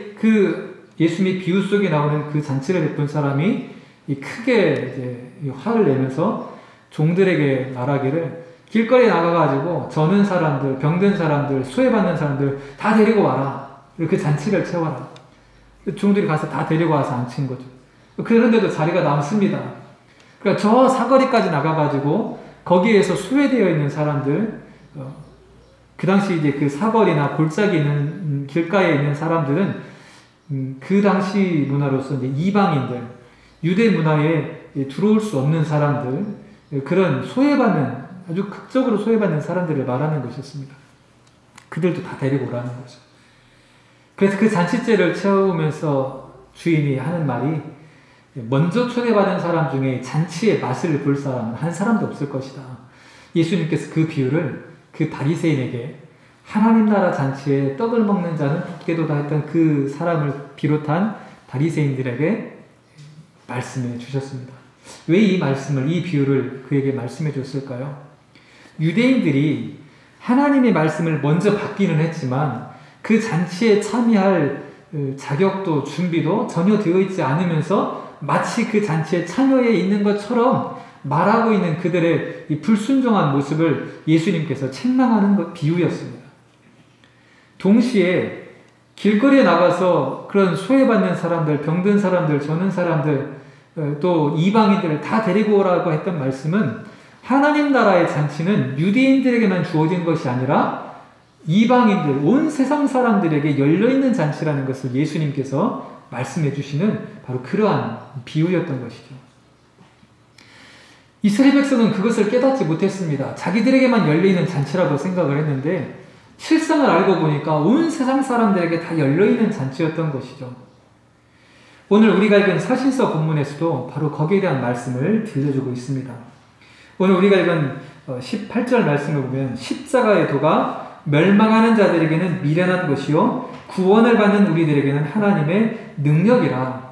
예수님이 비유 속에 나오는 그 잔치를 베푼 사람이 크게 이제 화를 내면서 종들에게 말하기를, 길거리에 나가가지고 저는 사람들, 병든 사람들, 수혜받는 사람들 다 데리고 와라. 그 잔치를 채워라. 종들이 가서 다 데리고 와서 앉힌 거죠. 그런데도 자리가 남습니다. 그러니까 저 사거리까지 나가가지고 거기에서 수혜되어 있는 사람들, 그 당시 이제 그 사거리나 골짜기 있는 길가에 있는 사람들은 그 당시 문화로서 이제 이방인들, 유대 문화에 들어올 수 없는 사람들, 그런 아주 극적으로 소외받는 사람들을 말하는 것이었습니다. 그들도 다 데리고 오라는 거죠. 그래서 그 잔치제를 채우면서 주인이 하는 말이, 먼저 초대받은 사람 중에 잔치의 맛을 볼 사람은 한 사람도 없을 것이다. 예수님께서 그 비유를 그 바리새인에게, 하나님 나라 잔치에 떡을 먹는 자는 복되도다 했던 그 사람을 비롯한 바리새인들에게 말씀해 주셨습니다. 왜 이 비유를 그에게 말씀해 줬을까요? 유대인들이 하나님의 말씀을 먼저 받기는 했지만 그 잔치에 참여할 자격도 준비도 전혀 되어 있지 않으면서 마치 그 잔치에 참여해 있는 것처럼 말하고 있는 그들의 이 불순종한 모습을 예수님께서 책망하는 비유였습니다. 동시에 길거리에 나가서 그런 소외받는 사람들, 병든 사람들, 저는 사람들, 또 이방인들을 다 데리고 오라고 했던 말씀은 하나님 나라의 잔치는 유대인들에게만 주어진 것이 아니라 이방인들, 온 세상 사람들에게 열려있는 잔치라는 것을 예수님께서 말씀해 주시는 바로 그러한 비유였던 것이죠. 이스라엘 백성은 그것을 깨닫지 못했습니다. 자기들에게만 열려있는 잔치라고 생각을 했는데 실상을 알고 보니까 온 세상 사람들에게 다 열려있는 잔치였던 것이죠. 오늘 우리가 읽은 사실서 본문에서도 바로 거기에 대한 말씀을 들려주고 있습니다. 오늘 우리가 읽은 18절 말씀을 보면, 십자가의 도가 멸망하는 자들에게는 미련한 것이요 구원을 받는 우리들에게는 하나님의 능력이라.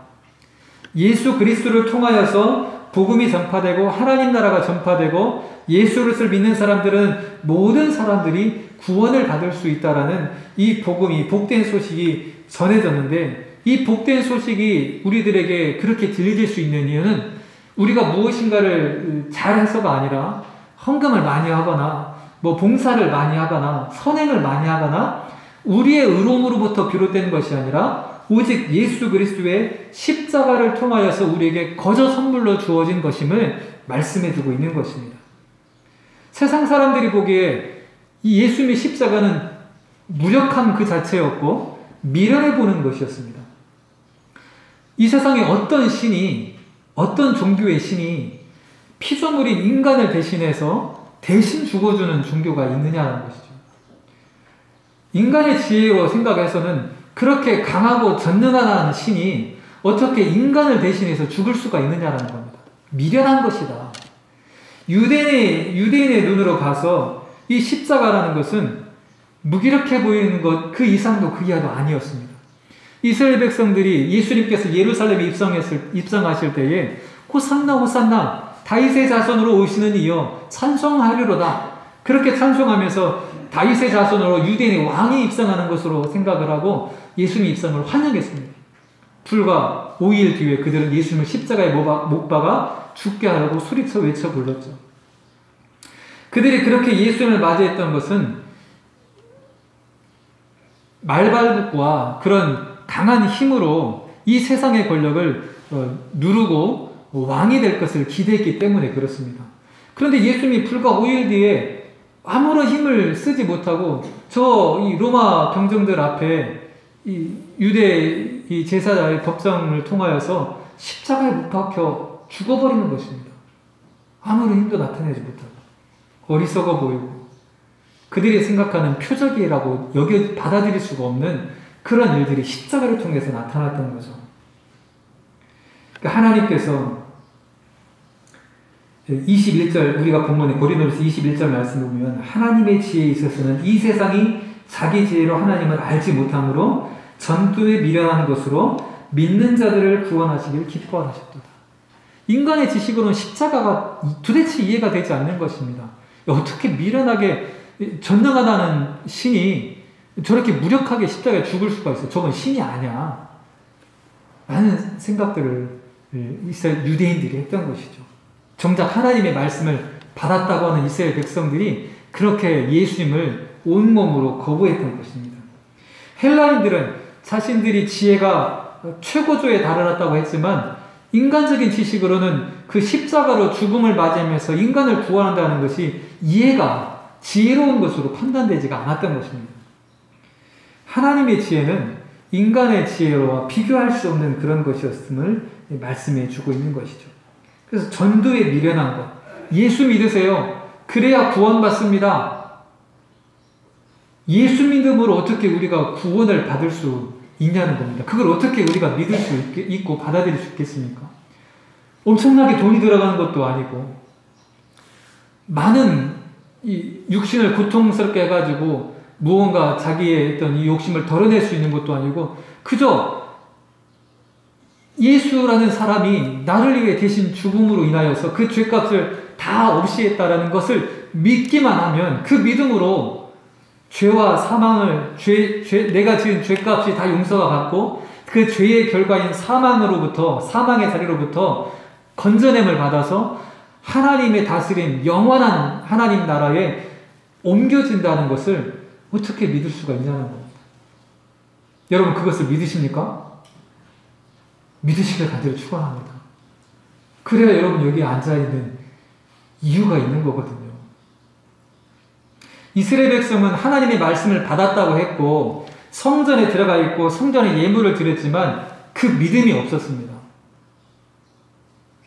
예수 그리스도를 통하여서 복음이 전파되고 하나님 나라가 전파되고 예수 그리스도를 믿는 사람들은 모든 사람들이 구원을 받을 수 있다라는 이 복음이, 복된 소식이 전해졌는데, 이 복된 소식이 우리들에게 그렇게 들려질 수 있는 이유는 우리가 무엇인가를 잘해서가 아니라 헌금을 많이 하거나 봉사를 많이 하거나 선행을 많이 하거나 우리의 의로움으로부터 비롯된 것이 아니라 오직 예수 그리스도의 십자가를 통하여서 우리에게 거저 선물로 주어진 것임을 말씀해주고 있는 것입니다. 세상 사람들이 보기에 이 예수님의 십자가는 무력함 그 자체였고 미련해 보는 것이었습니다. 이 세상에 어떤 신이, 어떤 종교의 신이 피조물인 인간을 대신해서 대신 죽어주는 종교가 있느냐는 것이죠. 인간의 지혜로 생각해서는 그렇게 강하고 전능한 신이 어떻게 인간을 대신해서 죽을 수가 있느냐라는 겁니다. 미련한 것이다. 유대인의 눈으로 봐서 이 십자가라는 것은 무기력해 보이는 것 그 이상도 그 이하도 아니었습니다. 이스라엘 백성들이 예수님께서 예루살렘에 입성하실 때에 호산나 호산나 다윗의 자손으로 오시는 이여 찬송하리로다. 그렇게 찬송하면서 다윗의 자손으로 유대인의 왕이 입성하는 것으로 생각을 하고 예수님 입성을 환영했습니다. 불과 5일 뒤에 그들은 예수님을 십자가에 못 박아 죽게 하라고 소리쳐 외쳐 불렀죠. 그들이 그렇게 예수님을 맞이했던 것은 말발굽과 그런 강한 힘으로 이 세상의 권력을 누르고 왕이 될 것을 기대했기 때문에 그렇습니다. 그런데 예수님이 불과 5일 뒤에 아무런 힘을 쓰지 못하고 이 로마 병정들 앞에 이 유대 이 제사장의 법정을 통하여서 십자가에 못 박혀 죽어버리는 것입니다. 아무런 힘도 나타내지 못하고 어리석어 보이고 그들이 생각하는 표적이라고 받아들일 수가 없는 그런 일들이 십자가를 통해서 나타났던 거죠. 그러니까 하나님께서 21절 우리가 본문에 고린도전서 21절 말씀을 보면 하나님의 지혜에 있어서는 이 세상이 자기 지혜로 하나님을 알지 못함으로 전도에 미련한 것으로 믿는 자들을 구원하시길 기뻐하셨도다. 인간의 지식으로는 십자가가 도대체 이해가 되지 않는 것입니다. 어떻게 미련하게 전능하다는 신이 저렇게 무력하게 십자가에 죽을 수가 있어? 저건 신이 아니야. 라는 생각들을 이스라엘 유대인들이 했던 것이죠. 정작 하나님의 말씀을 받았다고 하는 이스라엘 백성들이 그렇게 예수님을 온몸으로 거부했던 것입니다. 헬라인들은 자신들이 지혜가 최고조에 달아났다고 했지만 인간적인 지식으로는 그 십자가로 죽음을 맞이하면서 인간을 구원한다는 것이 이해가 지혜로운 것으로 판단되지가 않았던 것입니다. 하나님의 지혜는 인간의 지혜와 비교할 수 없는 그런 것이었음을 말씀해 주고 있는 것이죠. 그래서 전도에 미련한 것, 예수 믿으세요. 그래야 구원받습니다. 예수 믿음으로 어떻게 우리가 구원을 받을 수 있냐는 겁니다. 그걸 어떻게 우리가 믿을 수 있고 받아들일 수 있겠습니까? 엄청나게 돈이 들어가는 것도 아니고 많은 이 육신을 고통스럽게 해가지고 무언가 자기의 어떤 이 욕심을 덜어낼 수 있는 것도 아니고 그저 예수라는 사람이 나를 위해 대신 죽음으로 인하여서 그 죄값을 다 없이 했다라는 것을 믿기만 하면 그 믿음으로 죄와 사망을 내가 지은 죄값이 다 용서가 받고 그 죄의 결과인 사망의 자리로부터 건져냄을 받아서 하나님의 다스림 영원한 하나님 나라에 옮겨진다는 것을 어떻게 믿을 수가 있냐는 겁니다. 여러분 그것을 믿으십니까? 믿으시길 간절히 축원합니다. 그래야 여러분 여기 앉아있는 이유가 있는 거거든요. 이스라엘 백성은 하나님의 말씀을 받았다고 했고 성전에 들어가 있고 성전에 예물을 드렸지만 그 믿음이 없었습니다.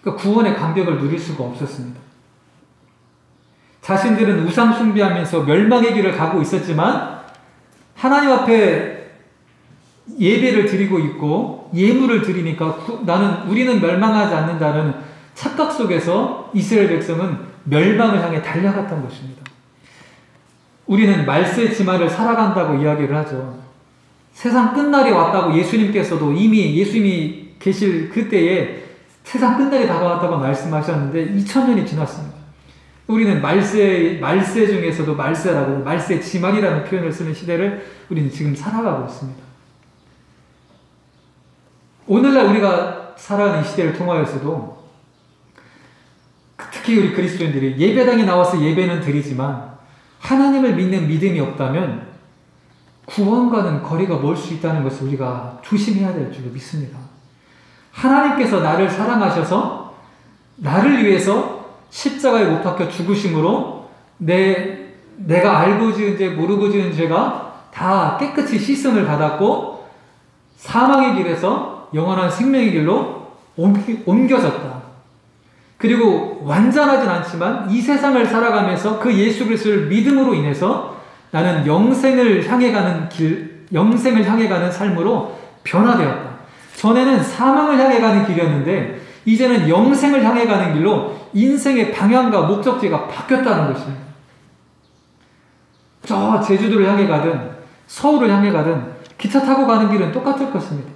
그러니까 구원의 감격을 누릴 수가 없었습니다. 자신들은 우상 숭배하면서 멸망의 길을 가고 있었지만 하나님 앞에 예배를 드리고 있고 예물을 드리니까 우리는 멸망하지 않는다는 착각 속에서 이스라엘 백성은 멸망을 향해 달려갔던 것입니다. 우리는 말세 지마를 살아간다고 이야기를 하죠. 세상 끝날이 왔다고 예수님께서도 이미 예수님이 계실 그때에 세상 끝날이 다가왔다고 말씀하셨는데 2000년이 지났습니다. 우리는 말세 중에서도 말세 지말이라는 표현을 쓰는 시대를 우리는 지금 살아가고 있습니다. 오늘날 우리가 살아가는 이 시대를 통하여서도 특히 우리 그리스도인들이 예배당에 나와서 예배는 드리지만 하나님을 믿는 믿음이 없다면 구원과는 거리가 멀 수 있다는 것을 우리가 조심해야 될 줄로 믿습니다. 하나님께서 나를 사랑하셔서 나를 위해서 십자가에 못 박혀 죽으심으로 내가 알고 지은 죄 모르고 지은 죄가 다 깨끗이 씻음을 받았고 사망의 길에서 영원한 생명의 길로 옮겨졌다. 그리고 완전하진 않지만 이 세상을 살아가면서 그 예수 그리스도를 믿음으로 인해서 나는 영생을 향해 가는 삶으로 변화되었다. 전에는 사망을 향해 가는 길이었는데 이제는 영생을 향해 가는 길로 인생의 방향과 목적지가 바뀌었다는 것입니다. 저 제주도를 향해 가든 서울을 향해 가든 기차 타고 가는 길은 똑같을 것입니다.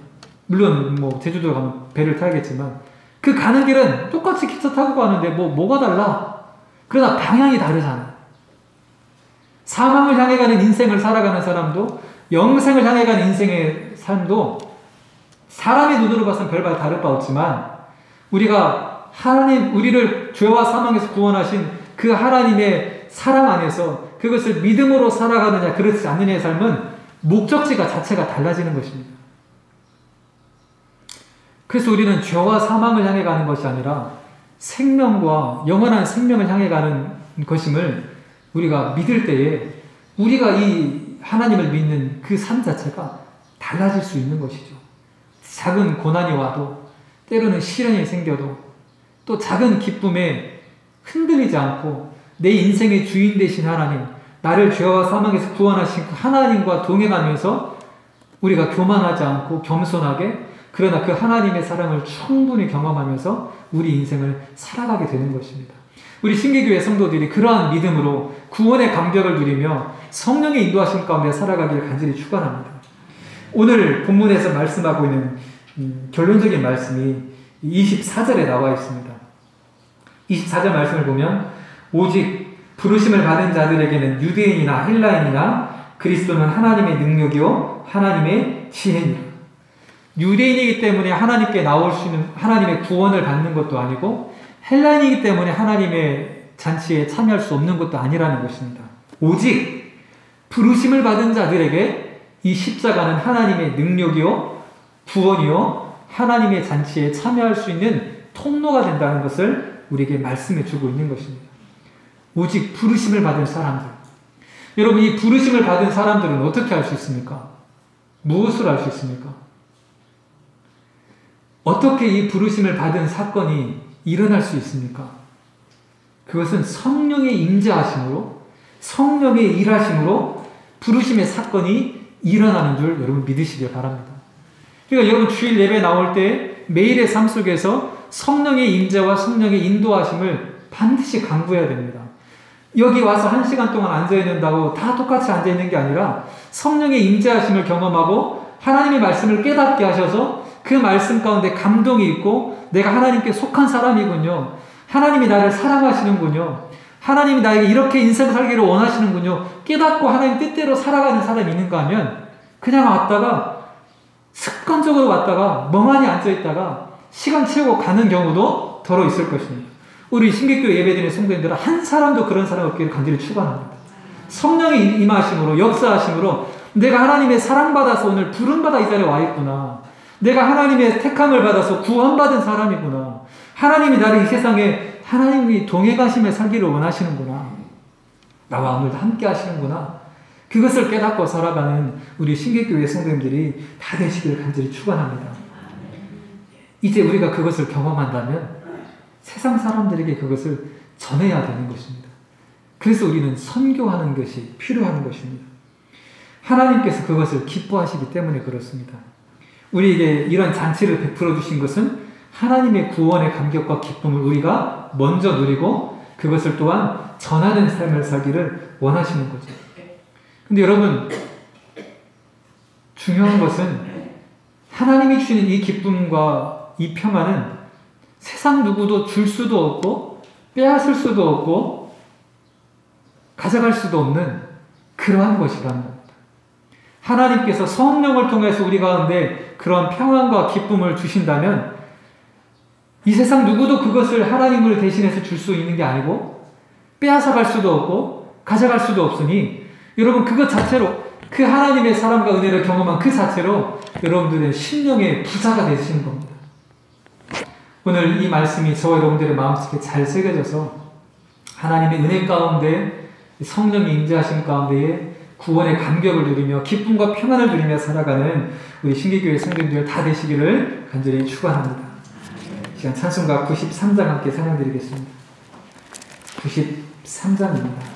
물론 뭐 제주도 가면 배를 타야겠지만 그 가는 길은 똑같이 기차 타고 가는데 뭐가 달라? 그러나 방향이 다르잖아. 사망을 향해 가는 인생을 살아가는 사람도 영생을 향해 가는 인생의 삶도 사람의 눈으로 봐서는 별반 다를 바 없지만 우리가 하나님, 우리를 죄와 사망에서 구원하신 그 하나님의 사랑 안에서 그것을 믿음으로 살아가느냐 그렇지 않느냐의 삶은 목적지가 자체가 달라지는 것입니다. 그래서 우리는 죄와 사망을 향해 가는 것이 아니라 생명과 영원한 생명을 향해 가는 것임을 우리가 믿을 때에 우리가 이 하나님을 믿는 그 삶 자체가 달라질 수 있는 것이죠. 작은 고난이 와도 때로는 시련이 생겨도 또 작은 기쁨에 흔들리지 않고 내 인생의 주인 되신 하나님, 나를 죄와 사망에서 구원하신 그 하나님과 동행하면서 우리가 교만하지 않고 겸손하게 그러나 그 하나님의 사랑을 충분히 경험하면서 우리 인생을 살아가게 되는 것입니다. 우리 신기교회 성도들이 그러한 믿음으로 구원의 감격을 누리며 성령의 인도하심 가운데 살아가기를 간절히 축원합니다. 오늘 본문에서 말씀하고 있는 결론적인 말씀이 24절에 나와 있습니다. 24절 말씀을 보면 오직 부르심을 받은 자들에게는 유대인이나 헬라인이나 그리스도는 하나님의 능력이요 하나님의 지혜니라. 유대인이기 때문에 하나님께 나올 수 있는 하나님의 구원을 받는 것도 아니고 헬라인이기 때문에 하나님의 잔치에 참여할 수 없는 것도 아니라는 것입니다. 오직 부르심을 받은 자들에게 이 십자가는 하나님의 능력이요 구원이요 하나님의 잔치에 참여할 수 있는 통로가 된다는 것을 우리에게 말씀해 주고 있는 것입니다. 오직 부르심을 받은 사람들. 여러분, 이 부르심을 받은 사람들은 어떻게 할 수 있습니까? 무엇을 할 수 있습니까? 어떻게 이 부르심을 받은 사건이 일어날 수 있습니까? 그것은 성령의 임재하심으로, 성령의 일하심으로 부르심의 사건이 일어나는 줄 여러분 믿으시길 바랍니다. 그러니까 여러분 주일 예배 나올 때 매일의 삶 속에서 성령의 임재와 성령의 인도하심을 반드시 강구해야 됩니다. 여기 와서 1시간 동안 앉아있는 다고 다 똑같이 앉아있는 게 아니라 성령의 임재하심을 경험하고 하나님의 말씀을 깨닫게 하셔서 그 말씀 가운데 감동이 있고 내가 하나님께 속한 사람이군요. 하나님이 나를 사랑하시는군요. 하나님이 나에게 이렇게 인생 살기를 원하시는군요. 깨닫고 하나님 뜻대로 살아가는 사람이 있는가 하면 그냥 왔다가 습관적으로 왔다가 멍하니 앉아있다가 시간 채우고 가는 경우도 더러 있을 것입니다. 우리 신기교회 예배드리는 성도님들은 한 사람도 그런 사람 없기를 간절히 축원합니다. 성령의 임하심으로 역사하심으로 내가 하나님의 사랑받아서 오늘 부름받아 이 자리에 와 있구나. 내가 하나님의 택함을 받아서 구원받은 사람이구나. 하나님이 나를 이 세상에 하나님이 동행하심에 살기를 원하시는구나. 나와 오늘도 함께 하시는구나. 그것을 깨닫고 살아가는 우리 신기교회 성도님들이 다 되시기를 간절히 축원합니다. 이제 우리가 그것을 경험한다면 세상 사람들에게 그것을 전해야 되는 것입니다. 그래서 우리는 선교하는 것이 필요한 것입니다. 하나님께서 그것을 기뻐하시기 때문에 그렇습니다. 우리에게 이런 잔치를 베풀어 주신 것은 하나님의 구원의 감격과 기쁨을 우리가 먼저 누리고 그것을 또한 전하는 삶을 살기를 원하시는 거죠. 근데 여러분, 중요한 것은 하나님이 주시는 이 기쁨과 이 평안은 세상 누구도 줄 수도 없고 빼앗을 수도 없고 가져갈 수도 없는 그러한 것이라는 겁니다. 하나님께서 성령을 통해서 우리 가운데 그런 평안과 기쁨을 주신다면 이 세상 누구도 그것을 하나님을 대신해서 줄 수 있는 게 아니고 빼앗아갈 수도 없고 가져갈 수도 없으니 여러분 그것 자체로 그 하나님의 사랑과 은혜를 경험한 그 자체로 여러분들의 심령의 부자가 되시는 겁니다. 오늘 이 말씀이 저와 여러분들의 마음속에 잘 새겨져서 하나님의 은혜 가운데 성령의 임재하심 가운데에 구원의 감격을 누리며 기쁨과 평안을 누리며 살아가는 우리 신기교회 성도님들 다 되시기를 간절히 축원합니다. 이 시간 찬송가 93장 함께 찬양드리겠습니다. 93장입니다.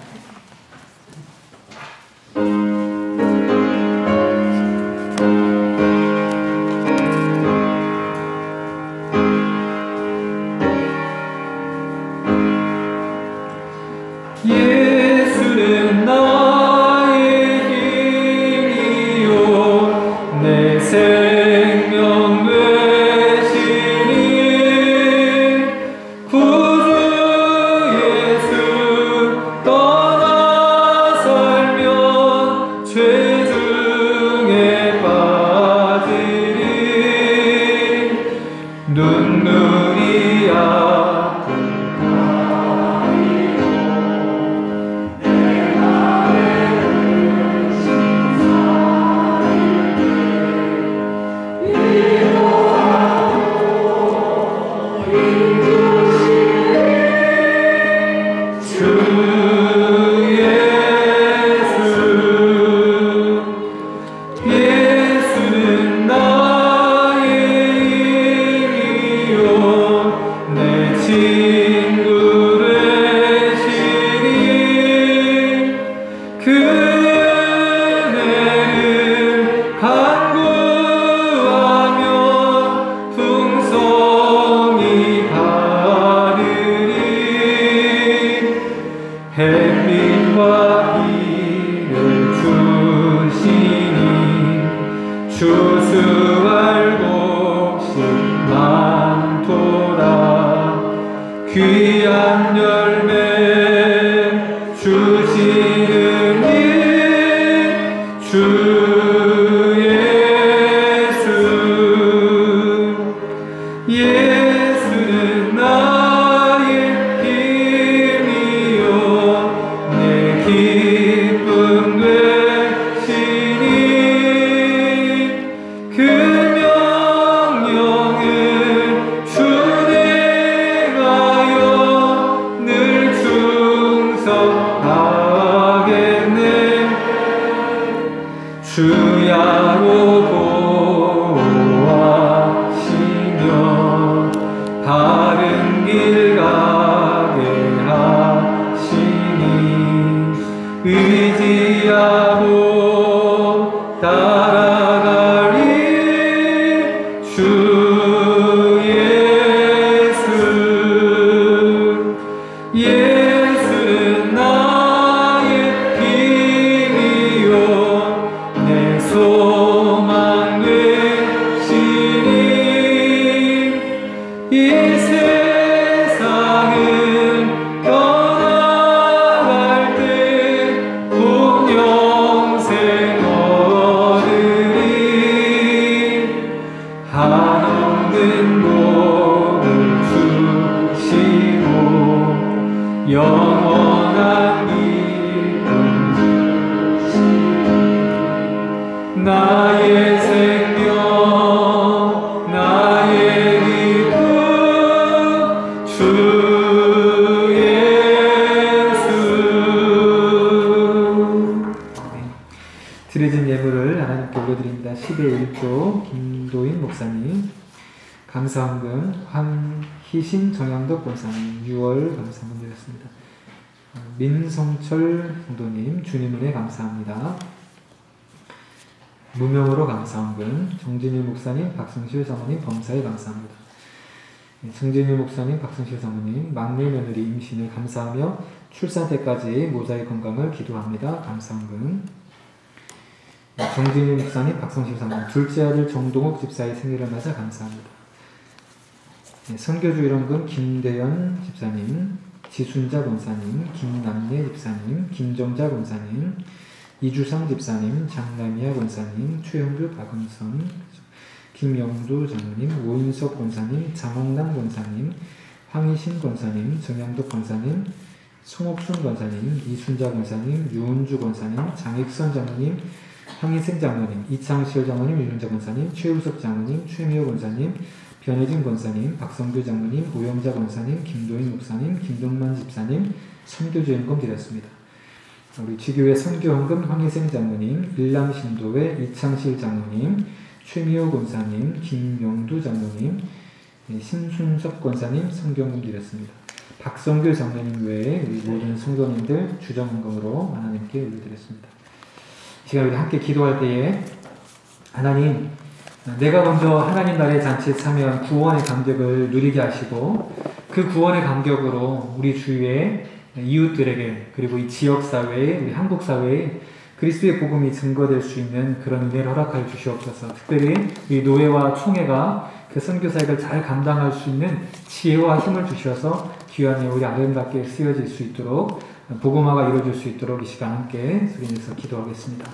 예수는 나의 귀한 열매 주시는 주 예수. 예수는 나의 힘이요 내 기쁨 되시니 그 명령을 준행하여 늘 충성하겠네. 주야로 보호하시며 바른 길 가게 하시니 의지하고 따라가리 주 예수. 예수는 나의 힘이요 내 소망 되시니 이 세상을 떠나갈 때 본 영생 얻으리. 한없는 복을 주시고 영원한 기쁨 나의 생명 나의 기쁨 주 예수. 드려진 예물을 하나님께 올려드립니다. 10의 1조 김도인 목사님, 감사헌금 황희신 정양덕 권사님 6월 감사헌금 드렸습니다. 민성철 성도님 주님 은혜 감사합니다. 무명으로 감사헌금 정진일 목사님 박성실 사모님 범사에 감사합니다. 정진일 목사님 박성실 사모님 막내 며느리 임신을 감사하며 출산 때까지 모자의 건강을 기도합니다. 감사헌금. 정진일 목사님 박성실 사모님 둘째 아들 정동욱 집사의 생일을 맞아 감사합니다. 선교주 일원금 김대현 집사님, 지순자 권사님, 김남예 집사님, 김정자 권사님, 이주상 집사님, 장남이야 권사님, 최영규 박은선, 김영두 장로님, 오인석 권사님, 장홍남 권사님, 황희신 권사님, 정양덕 권사님, 송옥순 권사님, 이순자 권사님, 유은주 권사님, 장익선 장로님, 황희생 장로님, 이창실 장로님, 유윤자 권사님, 최우석 장로님, 최미호 권사님, 변혜진 권사님, 박성규 장로님, 오영자 권사님, 김도인 목사님, 김동만 집사님, 선교주연금 드렸습니다. 우리 지교회 선교헌금 황희생 장로님, 일남신도회 이창실 장로님, 최미호 권사님, 김명두 장로님, 신순섭 권사님 선교헌금 드렸습니다. 박성규 장로님 외에 우리 모든 성도님들 주정헌금으로 하나님께 올려드렸습니다. 이 시간 우리 함께 기도할 때에 하나님, 내가 먼저 하나님 나라의 잔치에 참여한 구원의 감격을 누리게 하시고 그 구원의 감격으로 우리 주위의 이웃들에게 그리고 이 지역사회에 우리 한국사회에 그리스도의 복음이 증거될 수 있는 그런 은혜를 허락하여 주시옵소서. 특별히 이 노예와 총회가 그 선교사역을 잘 감당할 수 있는 지혜와 힘을 주셔서 귀한 우리 아름답게 쓰여질 수 있도록 복음화가 이루어질 수 있도록 이 시간 함께 소리내서 기도하겠습니다.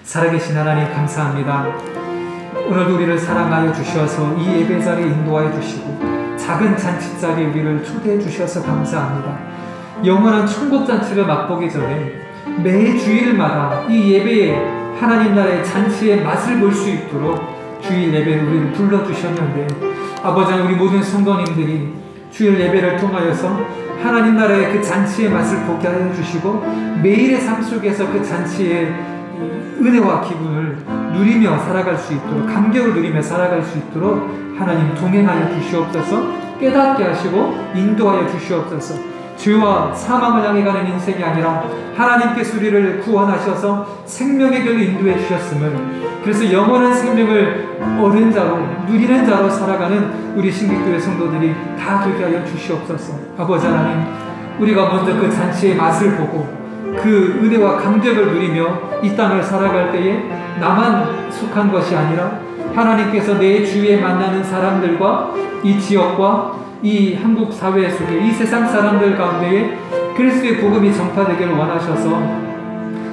살아계신 하나님 감사합니다. 오늘도 우리를 사랑하여 주셔서 이 예배 자리에 인도하여 주시고 작은 잔치 자리에 우리를 초대해 주셔서 감사합니다. 영원한 천국 잔치를 맛보기 전에 매 주일마다 이 예배에 하나님 나라의 잔치의 맛을 볼 수 있도록 주일 예배를 우리를 불러주셨는데 아버지 우리 모든 성도님들이 주일 예배를 통하여서 하나님 나라의 그 잔치의 맛을 보게 하여 주시고 매일의 삶 속에서 그 잔치의 은혜와 기분을 누리며 살아갈 수 있도록 감격을 누리며 살아갈 수 있도록 하나님 동행하여 주시옵소서. 깨닫게 하시고 인도하여 주시옵소서. 죄와 사망을 향해 가는 인생이 아니라 하나님께서 우리를 구원하셔서 생명의 길로 인도해 주셨음을, 그래서 영원한 생명을 얻은 자로 누리는 자로 살아가는 우리 신기교회 성도들이 다 되게 하여 주시옵소서. 아버지 하나님, 우리가 먼저 그 잔치의 맛을 보고 그 은혜와 감격을 누리며 이 땅을 살아갈 때에 나만 속한 것이 아니라 하나님께서 내 주위에 만나는 사람들과 이 지역과 이 한국 사회 속에 이 세상 사람들 가운데에 그리스도의 복음이 전파되기를 원하셔서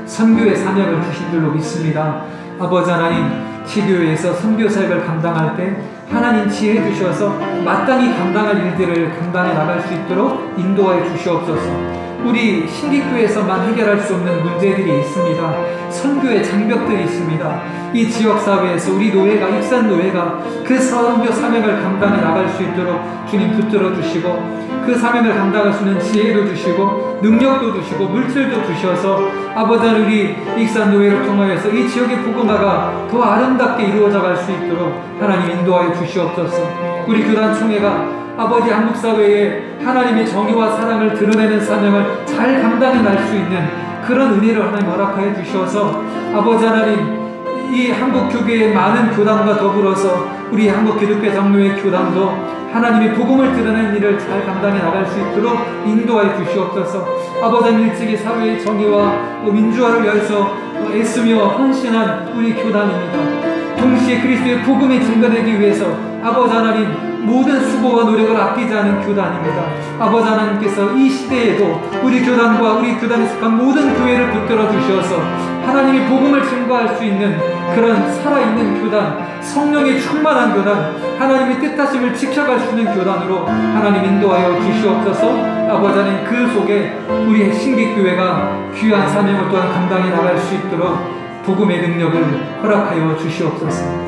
선교의 사명을 주신 줄로 믿습니다. 아버지 하나님, 지교회에서 선교 사역을 감당할 때 하나님 지혜 주셔서 마땅히 감당할 일들을 감당해 나갈 수 있도록 인도하여 주시옵소서. 우리 신기교회에서만 해결할 수 없는 문제들이 있습니다. 선교의 장벽들이 있습니다. 이 지역사회에서 우리 노회가, 익산노회가 그 선교 사명을 감당해 나갈 수 있도록 주님 붙들어 주시고, 그 사명을 감당할 수 있는 지혜도 주시고 능력도 주시고 물질도 주셔서 아버지 우리 익산노회를 통하여서 이 지역의 복음화가 더 아름답게 이루어져 갈 수 있도록 하나님 인도하여 주시옵소서. 우리 교단총회가 아버지 한국사회에 하나님의 정의와 사랑을 드러내는 사명을 잘 감당해 날 수 있는 그런 은혜를 하나님 허락하여 주셔서 아버지 하나님, 이 한국교회의 많은 교단과 더불어서 우리 한국기독교 장로회 교단도 하나님의 복음을 드러내는 일을 잘 감당해 나갈 수 있도록 인도하여 주시옵소서. 아버지 하나님, 일찍이 사회의 정의와 민주화를 위해서 애쓰며 헌신한 우리 교단입니다. 동시에 그리스도의 복음이 증거되기 위해서 아버지 하나님 모든 수고와 노력을 아끼지 않은 교단입니다. 아버지 하나님께서 이 시대에도 우리 교단과 우리 교단에 속한 모든 교회를 붙들어 주셔서 하나님의 복음을 증거할 수 있는 그런 살아있는 교단, 성령의 충만한 교단, 하나님의 뜻하심을 지켜갈 수 있는 교단으로 하나님 인도하여 주시옵소서. 아버지 하나님, 그 속에 우리의 신기교회가 귀한 사명을 또한 감당해 나갈 수 있도록 복음의 능력을 허락하여 주시옵소서.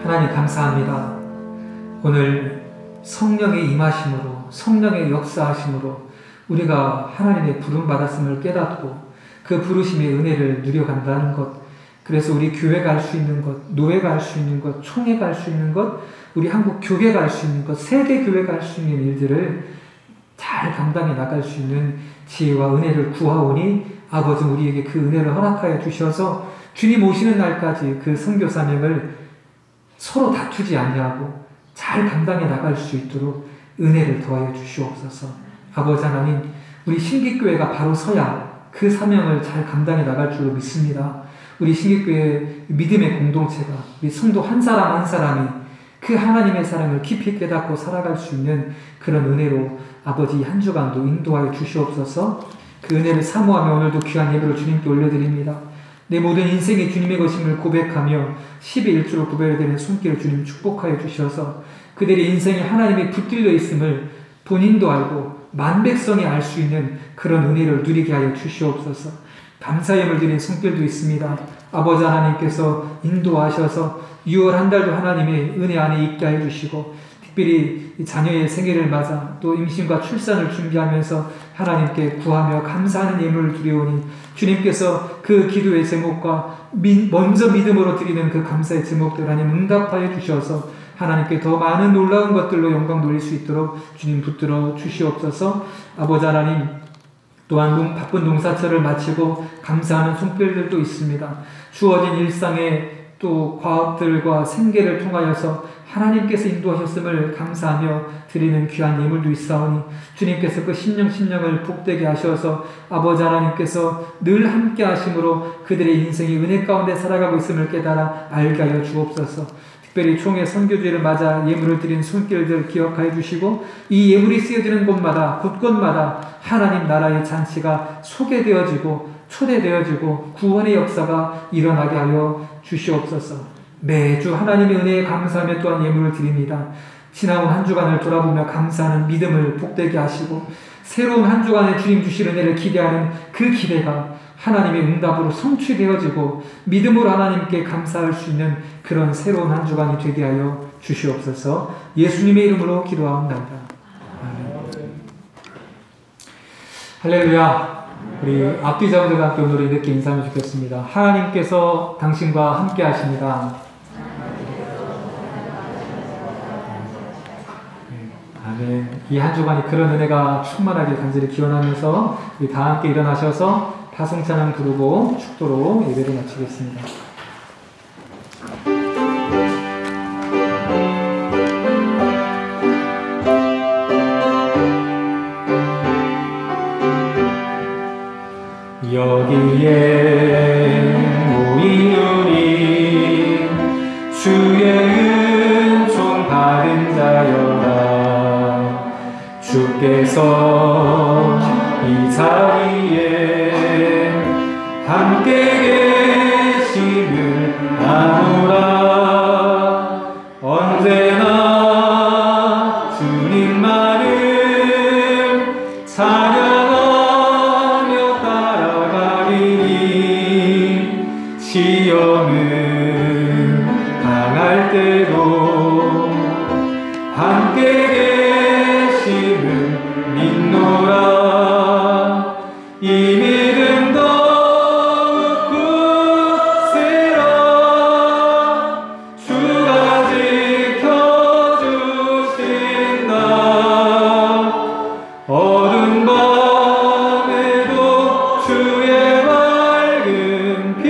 하나님 감사합니다. 오늘 성령의 임하심으로, 성령의 역사하심으로 우리가 하나님의 부름받았음을 깨닫고 그 부르심의 은혜를 누려간다는 것, 그래서 우리 교회가 할 수 있는 것, 노회가 할 수 있는 것, 총회가 할 수 있는 것, 우리 한국 교회가 할 수 있는 것, 세계 교회가 할 수 있는 일들을 잘 감당해 나갈 수 있는 지혜와 은혜를 구하오니 아버지 우리에게 그 은혜를 허락하여 주셔서 주님 오시는 날까지 그 선교 사명을 서로 다투지 아니하고 잘 감당해 나갈 수 있도록 은혜를 더하여 주시옵소서. 아버지 하나님, 우리 신기교회가 바로 서야 그 사명을 잘 감당해 나갈 줄로 믿습니다. 우리 신기교회 믿음의 공동체가, 우리 성도 한 사람 한 사람이 그 하나님의 사랑을 깊이 깨닫고 살아갈 수 있는 그런 은혜로 아버지 한 주간도 인도하여 주시옵소서. 그 은혜를 사모하며 오늘도 귀한 예배를 주님께 올려드립니다. 내 모든 인생이 주님의 것임을 고백하며 10의 1주로 구별되는 손길을 주님 축복하여 주셔서 그들의 인생이 하나님의 붙들려 있음을 본인도 알고 만백성이 알 수 있는 그런 은혜를 누리게 하여 주시옵소서. 감사함을 드린 손길도 있습니다. 아버지 하나님께서 인도하셔서 6월 한 달도 하나님의 은혜 안에 있게 해 주시고 특별히 자녀의 생일을 맞아 또 임신과 출산을 준비하면서 하나님께 구하며 감사하는 예물을 드리오니 주님께서 그 기도의 제목과 먼저 믿음으로 드리는 그 감사의 제목들 하나님 응답하여 주셔서 하나님께 더 많은 놀라운 것들로 영광 돌릴 수 있도록 주님 붙들어 주시옵소서. 아버지 하나님, 또한 바쁜 농사철을 마치고 감사하는 손길들도 있습니다. 주어진 일상의 또 과업들과 생계를 통하여서 하나님께서 인도하셨음을 감사하며 드리는 귀한 예물도 있사오니 주님께서 그 심령을 복되게 하셔서 아버지 하나님께서 늘 함께 하심으로 그들의 인생이 은혜 가운데 살아가고 있음을 깨달아 알게 하여 주옵소서. 특별히 총회 선교주의를 맞아 예물을 드린 손길들 기억하여 주시고 이 예물이 쓰여지는 곳마다 곳곳마다 하나님 나라의 잔치가 소개되어지고 초대되어지고 구원의 역사가 일어나게 하여 주시옵소서. 매주 하나님의 은혜에 감사하며 또한 예물을 드립니다. 지나온 한 주간을 돌아보며 감사하는 믿음을 복되게 하시고 새로운 한 주간에 주님 주실 은혜를 기대하는 그 기대가 하나님의 응답으로 성취되어지고 믿음으로 하나님께 감사할 수 있는 그런 새로운 한 주간이 되게 하여 주시옵소서. 예수님의 이름으로 기도하옵나이다. 아멘. 할렐루야. 우리 앞뒤 자분들과 함께 오늘 이렇게 인사하면 좋겠습니다. 하나님께서 당신과 함께 하십니다. 아멘. 이 한 주간이 그런 은혜가 충만하게 간절히 기원하면서 우리 다 함께 일어나셔서 파송찬양 부르고 축도로 예배를 마치겠습니다. 여기에 모인 우리 주의 은총 주께서 이 자리에 함께 계심을 아노라. 언제나 주님만을 찬양하며 따라가리니 시험을 당할 때도 함께 계심을 믿노라. 이 믿음 더욱 굳세라. 주가 지켜주신다. 어두운 밤에도 주의 밝은 빛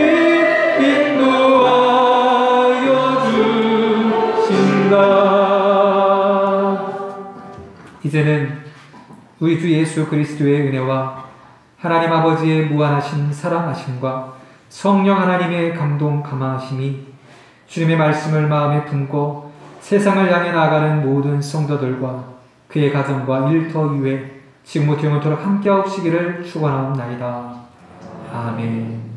인도하여 주신다. 이제는 우리 주 예수 그리스도의 은혜와 하나님 아버지의 무한하신 사랑하심과 성령 하나님의 감동 감화하심이 주님의 말씀을 마음에 품고 세상을 향해 나아가는 모든 성도들과 그의 가정과 일터 이외 지금부터 영원토록 함께하옵시기를 축원하옵나이다. 아멘.